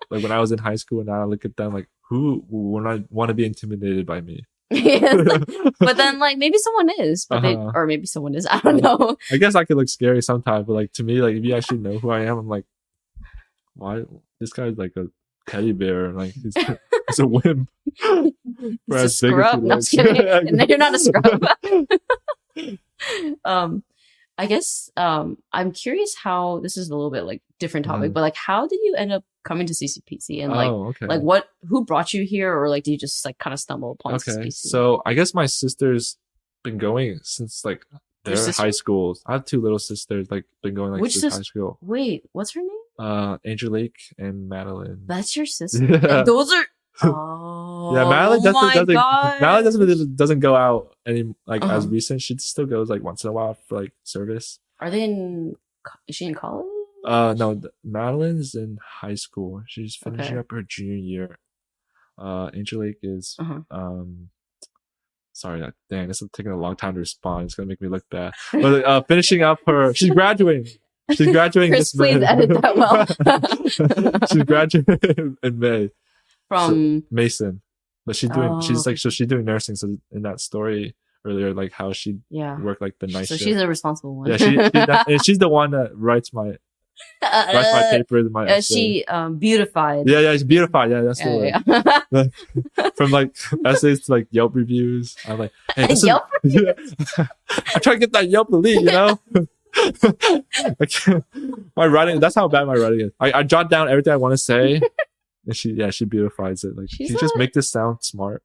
Like when I was in high school, and now I look at them like, who would I want to be intimidated by me? But then like maybe someone is, but or maybe someone is. I don't know. I guess I could look scary sometimes, but like to me, like if you actually know who I am, I'm like, why this guy's like a teddy bear? Like he's a wimp. He's a scrub. No, I'm just kidding. No, you're not a scrub. I guess I'm curious how this is a little bit like different topic, but like how did you end up coming to CCPC and like who brought you here, or like did you just like kind of stumble upon CCPC? So I guess my sister's been going since like their high schools. I have two little sisters, like been going like through high school. Wait, what's her name? Angelique and Madeline. That's your sister. Yeah. Those are. Oh, yeah, Madeline doesn't go out any like as recent. She still goes like once in a while for like service. Are they in? Is she in college? No, Madeline's in high school. She's finishing up her junior year. Angelique is sorry, dang, this is taking a long time to respond. It's gonna make me look bad. But finishing up her, she's graduating. She's graduating Chris, this May. please edit that well. She's graduating in May. From Mason, but she's doing she's doing nursing. So in that story earlier, like how she worked like the night shift. So she's a responsible one. Yeah, she's the one that writes my papers. My she beautified. Yeah, she's beautified. Yeah, that's the word. From like essays to like Yelp reviews. I'm like, hey, Yelp reviews? I try to get that Yelp elite, you know. My writing. That's how bad my writing is. I jot down everything I want to say. And she beautifies it. Like she just make this sound smart.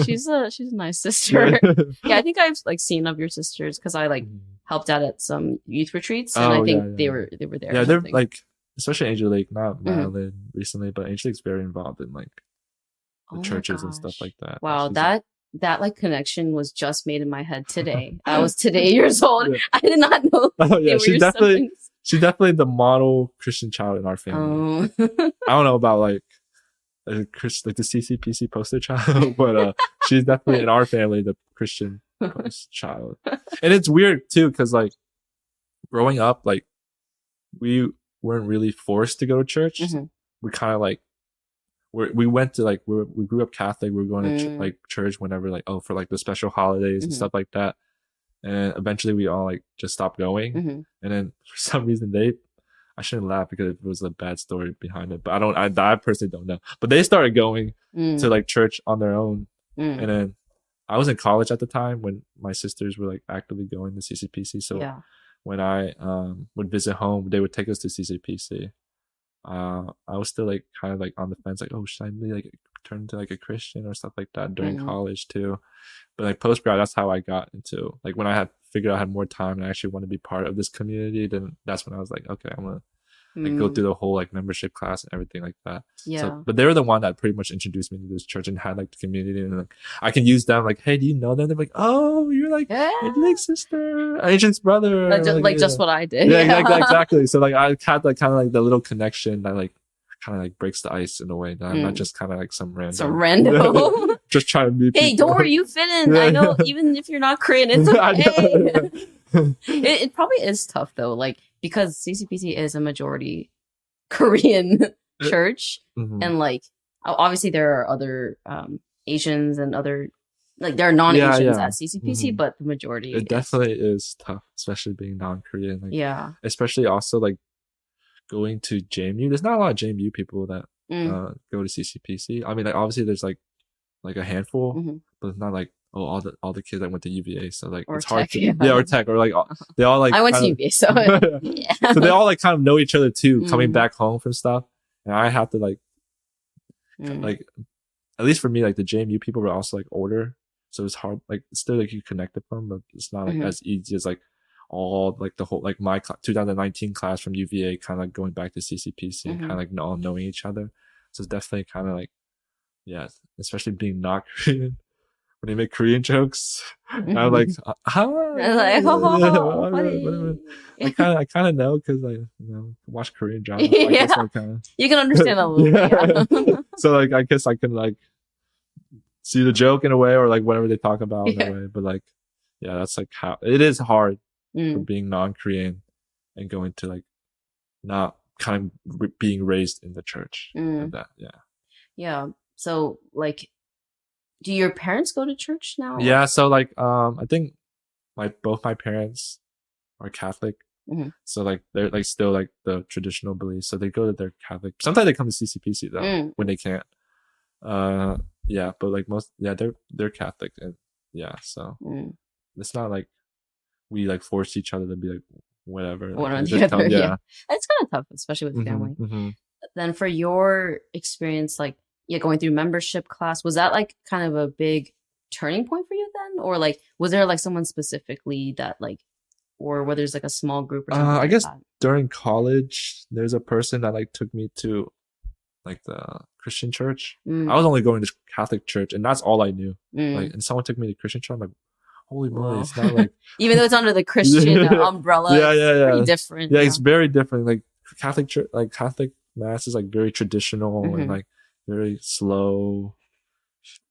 she's a nice sister. Yeah, I think I've like seen of your sisters because I like helped out at some youth retreats, and I think they were there. Yeah, they're like, especially Angelique, not Madeline recently, but Angelique's very involved in like the churches and stuff like that. Wow, that like connection was just made in my head today. I was today years old. Yeah. I did not know. Oh yeah, she's definitely the model Christian child in our family. I don't know about like the CCPC poster child, but she's definitely in our family the Christian poster child. And it's weird too, because like growing up, like we weren't really forced to go to church. We kind of like we went to like we grew up Catholic. We were going to like church whenever like for like the special holidays and stuff like that. And eventually we all like just stopped going. And then for some reason I shouldn't laugh because it was a bad story behind it, but I personally don't know. But they started going to like church on their own. And then I was in college at the time when my sisters were like actively going to CCPC. So when I would visit home, they would take us to CCPC. I was still like kind of like on the fence, like, oh, should I be like turn into like a Christian or stuff like that during college too. But like post grad, that's how I got into like when I had figured out I had more time and I actually want to be part of this community. Then that's when I was like, okay, I'm gonna like go through the whole like membership class and everything like that. Yeah. So, but they were the one that pretty much introduced me to this church and had like the community, and like I can use them like, hey, do you know them? They're like, oh, you're like Angelique's sister, Angelique's brother. Like just what I did. Yeah, exactly. So like I had like kind of like the little connection that like kind of like breaks the ice in a way that I'm not just kind of like some random. Just trying to meet people. Don't worry, you fit in. I know, even if you're not Korean, it's okay. It probably is tough though, like because CCPC is a majority Korean church, and like obviously there are other Asians and other like there are non-Asians at CCPC, but the majority. It definitely is tough, especially being non-Korean. Like, especially also like going to JMU. There's not a lot of JMU people that go to CCPC. I mean, like obviously there's like a handful, but it's not like all the kids that went to UVA. So like or it's hard to or tech or like they all like I went to UVA, so so they all like kind of know each other too, coming back home from stuff. And I have to like at least for me, like the JMU people were also like older, so it's hard. Like still like you connect with them, but it's not like as easy as like all like the whole like my 2019 class from UVA kind of like going back to CCPC and kind of like all knowing each other. So it's definitely kind of like especially being not Korean when they make Korean jokes. And I'm like, huh? Like, oh, funny. I kind of know because I watch Korean dramas. Yeah. I guess I kind of You can understand a little bit. Yeah. so like I guess I can like see the joke in a way or like whatever they talk about in a way. But like yeah, that's like how it is hard for being non-Korean and going to like not kind of being raised in the church and that. Yeah. So like, do your parents go to church now? Yeah. So like I think both my parents are Catholic. So like they're like still like the traditional beliefs. So they go to their Catholic. Sometimes they come to CCPC though when they can't. Yeah, but like they're Catholic and yeah, so it's not like we like force each other to be like whatever. One like, or the other. yeah. It's kind of tough, especially with family. Then for your experience, like going through membership class, was that like kind of a big turning point for you then? Or like was there like someone specifically that like, or whether there's like a small group or something? I guess during college there's a person that like took me to like the Christian church. I was only going to Catholic church and that's all I knew. Like and someone took me to Christian church. I'm like, holy moly, it's not like even though it's under the Christian umbrella, it's pretty different. Yeah, it's very different. Like Catholic church, like Catholic mass is like very traditional and like very slow,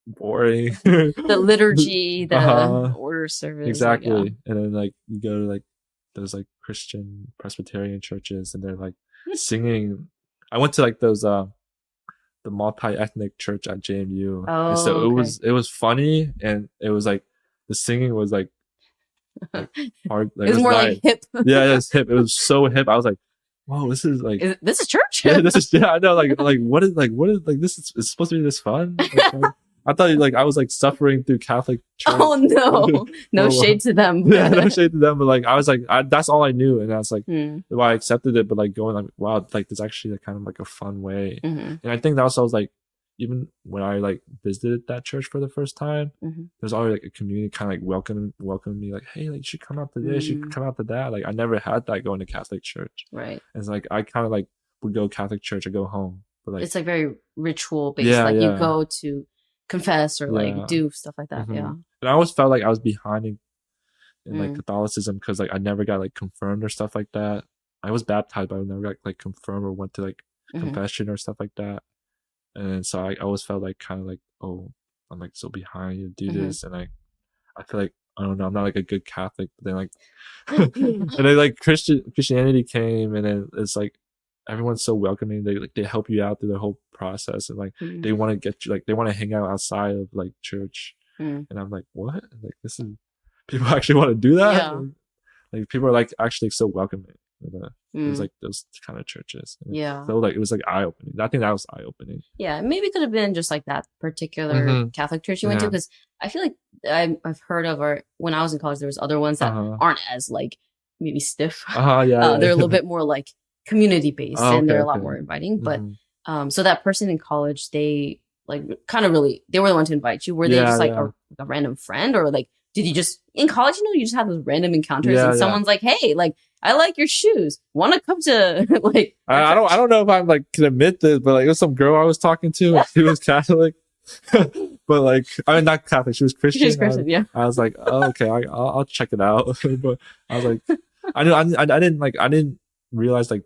boring. The liturgy, the order service. Exactly. Like, and then like you go to like those like Christian Presbyterian churches and they're like singing. I went to like those the multi-ethnic church at JMU. And so it was funny and it was like the singing was like hard. Like, it was more like hip. Yeah, it was hip. It was so hip. I was like, whoa, this is like this is church. Yeah, this is I know like what is this is it's supposed to be this fun. Like, I thought like I was like suffering through Catholic church. Oh no, no shade to them. Yeah, no shade to them. But like I was like that's all I knew, and I was like, well, I accepted it. But like going like wow, like there's actually like, kind of like a fun way. And I think that's also was like even when I like visited that church for the first time, there's already like a community kind of like welcoming me like, hey, like you should come out to this, you should come out to that. Like I never had that going to Catholic church. Right. And it's like I kind of like would go Catholic church or go home. But like it's like very ritual based. Like you go to confess or like do stuff like that. Yeah. And I always felt like I was behind in like Catholicism because like I never got like confirmed or stuff like that. I was baptized, but I never got like confirmed or went to like confession or stuff like that. And so I always felt like kind of like, oh, I'm like so behind to do this, and I feel like I don't know, I'm not like a good Catholic. But then like, and then like Christianity came, and then it's like everyone's so welcoming. They help you out through the whole process, and like they want to get you like they want to hang out outside of like church. And I'm like, what? Like this is people actually want to do that? Yeah. Like people are like actually so welcoming. It was like those kind of churches. Yeah. So like it was like eye opening. I think that was eye opening. Yeah, maybe it could have been just like that particular Catholic church you went to, because I feel like I've heard of, or when I was in college, there was other ones that aren't as like maybe stiff. They're a little bit more like community based, and they're a lot more inviting. But so that person in college, they like kind of really they were the one to invite you. Were they just like a random friend, or like did you just in college? You know, you just have those random encounters, and someone's like, "Hey, like." I like your shoes. Want to come to like? I don't know if I'm like can admit this, but like it was some girl I was talking to. She was Catholic, but like I mean not Catholic. She was Christian. She was Christian, I was like, oh, okay, I'll check it out. But I was like, I didn't realize like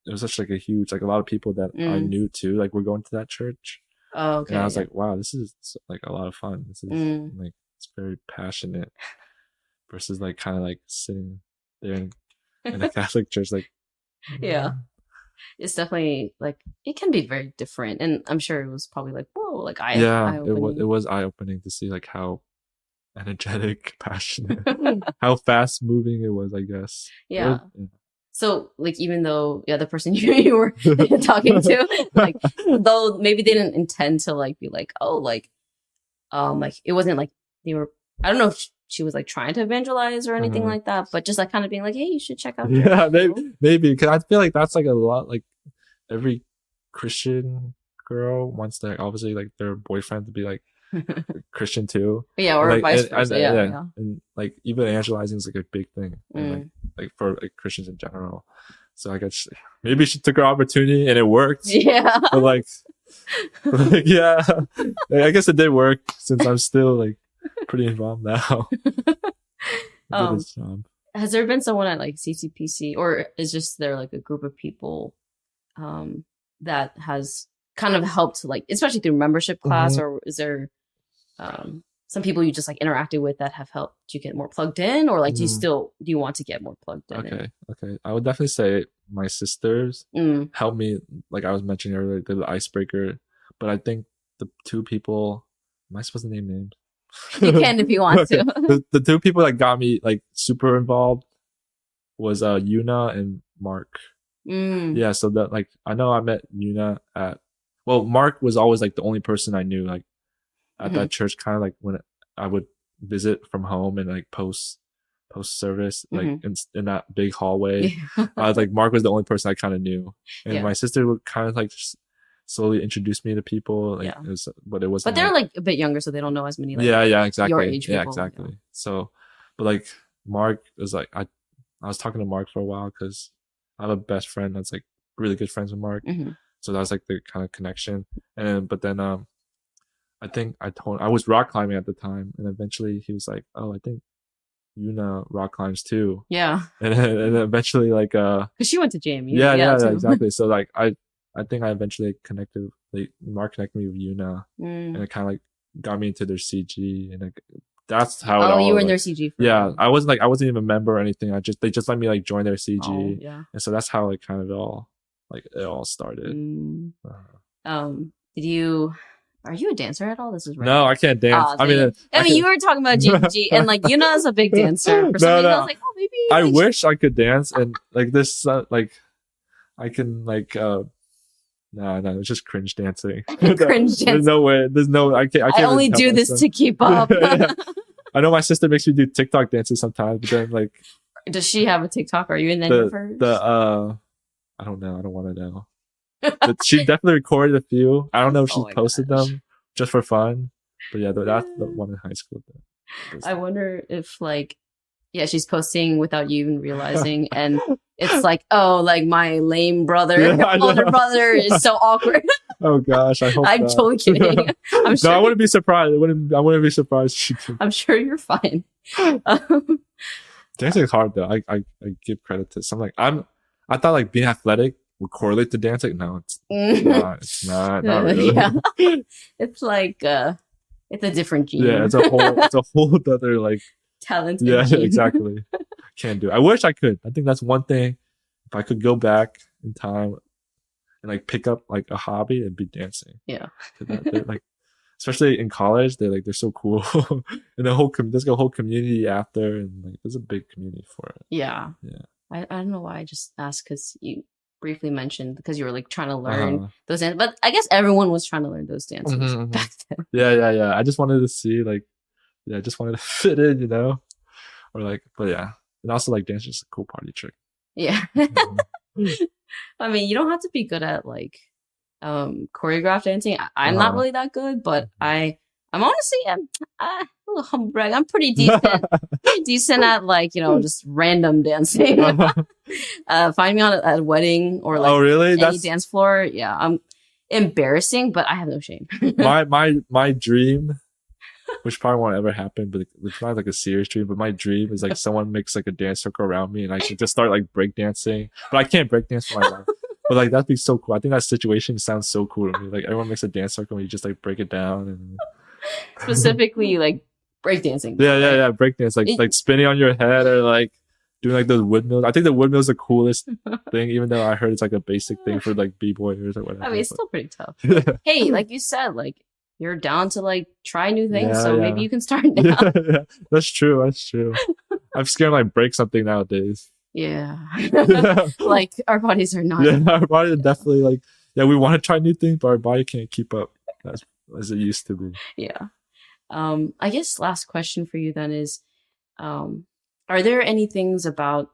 it was such like a huge like a lot of people that I knew too like were going to that church. Oh, okay. And I was like, wow, this is like a lot of fun. This is like it's very passionate versus like kind of like sitting there in a Catholic church, like it's definitely like it can be very different, and I'm sure it was probably like whoa, like it was eye opening to see like how energetic, passionate, how fast moving it was. I guess So like even though the person you were talking to, like though maybe they didn't intend to like be like like it wasn't like they were. I don't know if she was like trying to evangelize or anything like that, but just like kind of being like, hey, you should check out. Maybe because I feel like that's like a lot. Like every Christian girl wants to obviously like their boyfriend to be like Christian too. Or like, vice versa. And like even evangelizing is like a big thing, and, like for like Christians in general. So I guess maybe she took her opportunity and it worked. Yeah. But like I guess it did work since I'm still like pretty involved now. I did his job. Has there been someone at like CCPC, or is just there like a group of people that has kind of helped, like, especially through membership class, or is there some people you just like interacted with that have helped you get more plugged in, or like do you want to get more plugged in? Okay. I would definitely say my sisters helped me, like I was mentioning earlier, the icebreaker. But I think the two people, am I supposed to name names? You can if you want to. The two people that got me like super involved was Yuna and Mark. Yeah, so that like I know I met Yuna at, well, Mark was always like the only person I knew like at that church, kind of like when I would visit from home and like post service like in that big hallway. I was like, Mark was the only person I kind of knew, and my sister would kind of like just slowly introduce me to people, like but it wasn't, but they're like a bit younger, so they don't know as many like exactly your age people, exactly. So but like Mark was like, I was talking to Mark for a while because I have a best friend that's like really good friends with Mark, so that was like the kind of connection. And but then I think I was rock climbing at the time, and eventually he was like, oh, I think Yuna rock climbs too. Yeah. And then eventually like because she went to JMU. Yeah, exactly. So like I think I eventually connected, like Mark connected me with Yuna, and it kind of like got me into their CG, and like, that's how it all, you were in like, their CG I wasn't even a member or anything. They just let me like join their CG, and so that's how like kind of it all started. Are you a dancer at all? This is right. No, I can't dance. I mean, you were talking about JG, and like Yuna is a big dancer. For some reason, I was like, oh, maybe. I wish I could dance, and like this, like I can like. No, it's just cringe dancing. There's no way. There's no. I can't. I only do this to keep up. I know my sister makes me do TikTok dances sometimes, but then like. Does she have a TikTok? Are you in any of hers? I don't know. I don't want to know. But she definitely recorded a few. I don't know if she posted them just for fun. But yeah, that's the one in high school. I wonder if like, she's posting without you even realizing, and it's like, oh, like my lame brother, older brother is so awkward. Oh gosh, I hope I'm not. totally kidding. I'm sure. No, I wouldn't be surprised. I wouldn't be surprised. I'm sure you're fine. Dancing is hard though. I give credit to some. Like I thought like being athletic would correlate to dancing. No, it's not. It's not really. Yeah. It's like it's a different gene. Yeah, it's a whole other like talent. Yeah, exactly. Can't do it. I wish I could. I think that's one thing. If I could go back in time and like pick up like a hobby, it'd be dancing. Yeah. They're like, especially in college, they're so cool. And there's a whole community after, and like there's a big community for it. Yeah. I don't know why I just asked, because you briefly mentioned because you were like trying to learn those dances, but I guess everyone was trying to learn those dances back then. Yeah. I just wanted to see I just wanted to fit in, or like, but yeah, and also like dance is just a cool party trick. Yeah. I mean, you don't have to be good at like choreographed dancing. I'm not really that good, but I'm honestly a little humble brag. I'm pretty decent at like, just random dancing. Find me at a wedding or like any dance floor. Yeah, I'm embarrassing, but I have no shame. my dream, which probably won't ever happen, but it's not like a serious dream, but my dream is like someone makes like a dance circle around me and I can just start like break dancing. But I can't break dance for my life. But like that'd be so cool. I think that situation sounds so cool to me. Like everyone makes a dance circle and you just like break it down and specifically like breakdancing. Yeah, breakdance, like spinning on your head or like doing like those windmills. I think the windmills the coolest thing, even though I heard it's like a basic thing for like b-boyers or whatever. I mean, it's still pretty tough. Hey, like you said, like you're down to like try new things, so maybe you can start now. Yeah, that's true. I'm scared I break something nowadays. Yeah. Like our bodies are not. Yeah, our body is definitely like, we want to try new things, but our body can't keep up as it used to be. Yeah. I guess last question for you then is, are there any things about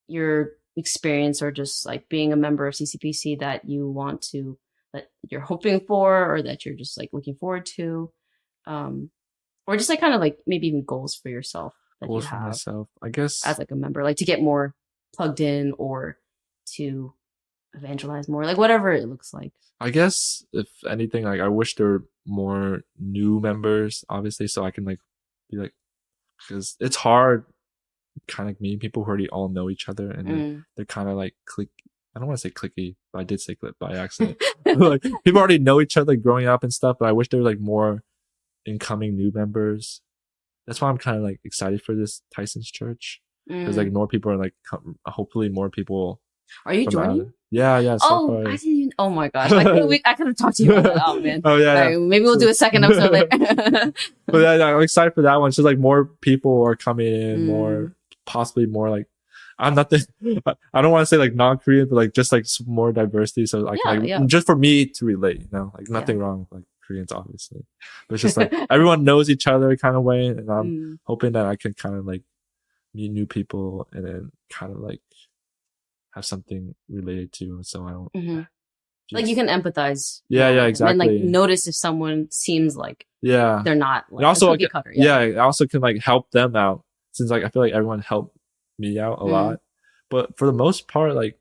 your experience or just like being a member of CCPC that you're hoping for, or that you're just like looking forward to, or just like kind of like maybe even goals for yourself that goals you have for myself, I guess, as like a member, like to get more plugged in or to evangelize more, like whatever it looks like. I guess if anything, like I wish there were more new members, obviously, so I can like be like, because it's hard kind of meeting people who already all know each other and they're kind of like click. I don't want to say clicky, but I did say click by accident. Like people already know each other like, growing up and stuff, but I wish there were like more incoming new members. That's why I'm kind of like excited for this Tyson's church, because like more people are like hopefully more people. Are you joining? Yeah. Oh, I didn't even. Oh my gosh, I could have talked to you about that. Oh man. Oh yeah. Right, maybe we'll do a second episode later. But yeah, I'm excited for that one. It's just like more people are coming in, more possibly more like. I'm not the. I don't want to say like non-Korean, but like just like more diversity. So like, just for me to relate, you know, like nothing wrong with like Koreans, obviously, but it's just like everyone knows each other kind of way, and I'm hoping that I can kind of like meet new people and then kind of like have something related to, so I don't like you can empathize. Yeah, exactly. And like notice if someone seems like they're not like and also a cookie cutter. I also can like help them out, since like I feel like everyone helped me out a lot, but for the most part, like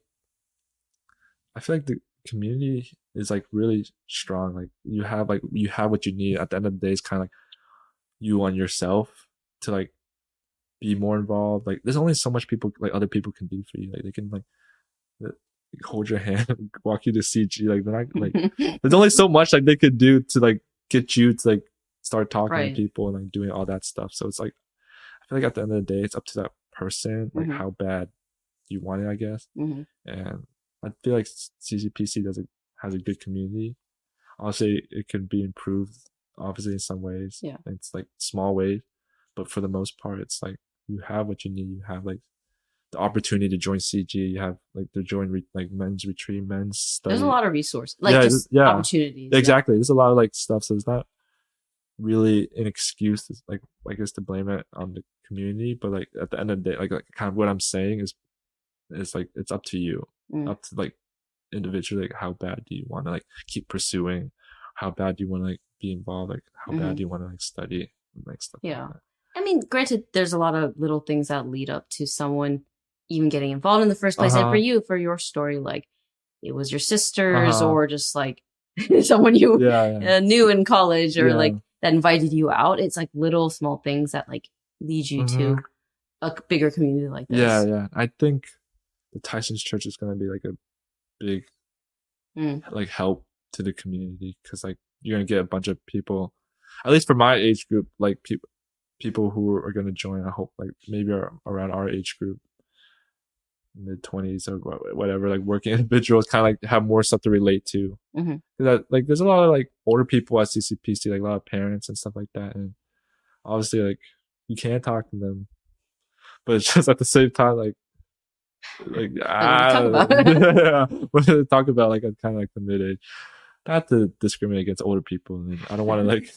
I feel like the community is like really strong. Like you have what you need. At the end of the day, it's kind of like you on yourself to like be more involved. Like there's only so much people like other people can do for you. Like they can like hold your hand, walk you to CG. Like they're not like there's only so much like they could do to like get you to like start talking to people and like doing all that stuff. So it's like I feel like at the end of the day, it's up to that person, like how bad you want it, I guess. And I feel like CCPC has a good community. Obviously, it can be improved, obviously, in some ways. Yeah. It's like small ways, but for the most part, it's like you have what you need. You have like the opportunity to join CG. You have like to join like men's retreat, men's study. There's a lot of resources, like opportunities. Exactly. There's a lot of like stuff. So it's not really an excuse, like I guess, to blame it on the community, but like at the end of the day, like kind of what I'm saying is like it's up to you, up to like individually, like how bad do you want to like keep pursuing, how bad do you want to like be involved, like how bad do you want to like study, like stuff. Yeah, like I mean, granted, there's a lot of little things that lead up to someone even getting involved in the first place. And for you, for your story, like it was your sisters or just like someone you knew in college or like that invited you out. It's like little small things that like lead you to a bigger community like this. Yeah. I think the Tyson's Church is going to be like a big like help to the community, because like you're going to get a bunch of people, at least for my age group, like people who are going to join. I hope like maybe around our age group, mid-20s or whatever, like working individuals kind of like have more stuff to relate to. That like there's a lot of like older people at CCPC, like a lot of parents and stuff like that, and obviously like you can't talk to them, but it's just at the same time like talk about like kind of like the mid-age, not to discriminate against older people, and I don't want to like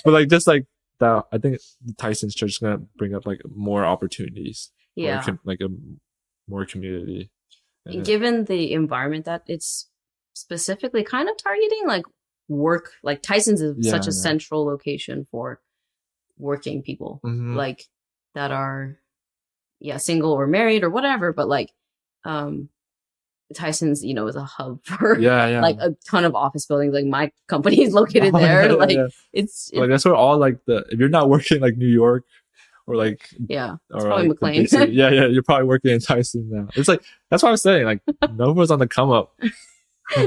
but like just like that, I think the Tyson's Church is gonna bring up like more opportunities, like a more community. And given the environment that it's specifically kind of targeting, like work, like Tyson's is such a central location for working people, like that are single or married or whatever, but like Tyson's, you know, is a hub for like a ton of office buildings. Like my company is located there. It's like that's where all like if you're not working like New York or like it's or probably like McLean. You're probably working in Tyson now. It's like that's what I'm saying. Like Nova's on the come up.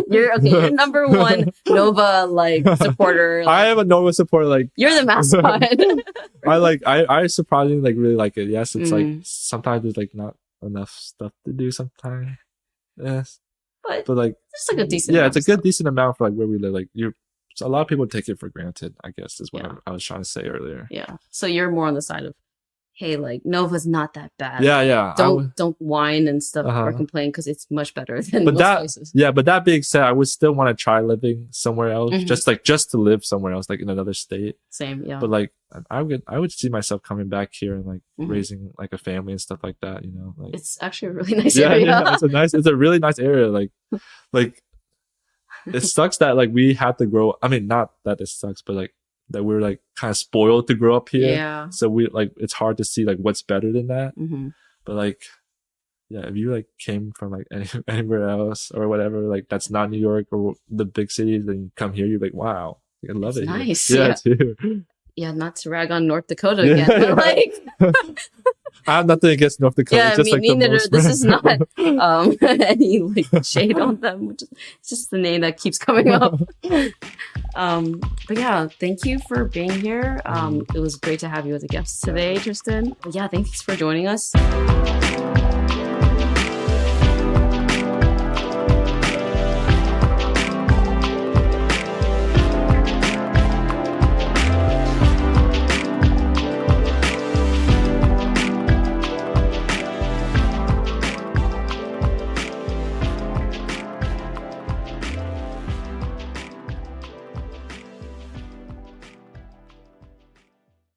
You're number one Nova like supporter. Like, I am a Nova supporter. Like you're the mascot. I surprisingly like really like it. Yes, it's like sometimes there's like not enough stuff to do sometimes. Yes, but like it's like a decent. It's a good decent amount for like where we live. Like a lot of people take it for granted, I guess, is what I was trying to say earlier. Yeah. So you're more on the side of, hey, like Nova's not that bad. Yeah. Don't whine and stuff or complain, because it's much better than most places. Yeah, but that being said, I would still want to try living somewhere else, just to live somewhere else, like in another state. Same, yeah. But like I would see myself coming back here and like raising like a family and stuff like that. You know, like it's actually a really nice area. Yeah, it's a really nice area. Like it sucks that like we had to grow. I mean, not that it sucks, but like that we're like kind of spoiled to grow up here. Yeah. So we like it's hard to see like what's better than that. But like yeah, if you like came from like anywhere else or whatever, like that's not New York or the big cities, then you come here, you're like, wow, I love It's it here. nice. Yeah, Yeah. too. Yeah, not to rag on North Dakota again, Yeah, but like, I have nothing against North Dakota. yeah, It's just me like the neither. most. This is not any like shade on them. It's just the name that keeps coming up. But yeah, thank you for being here. It was great to have you as a guest today, Tristan. But yeah, thanks for joining us.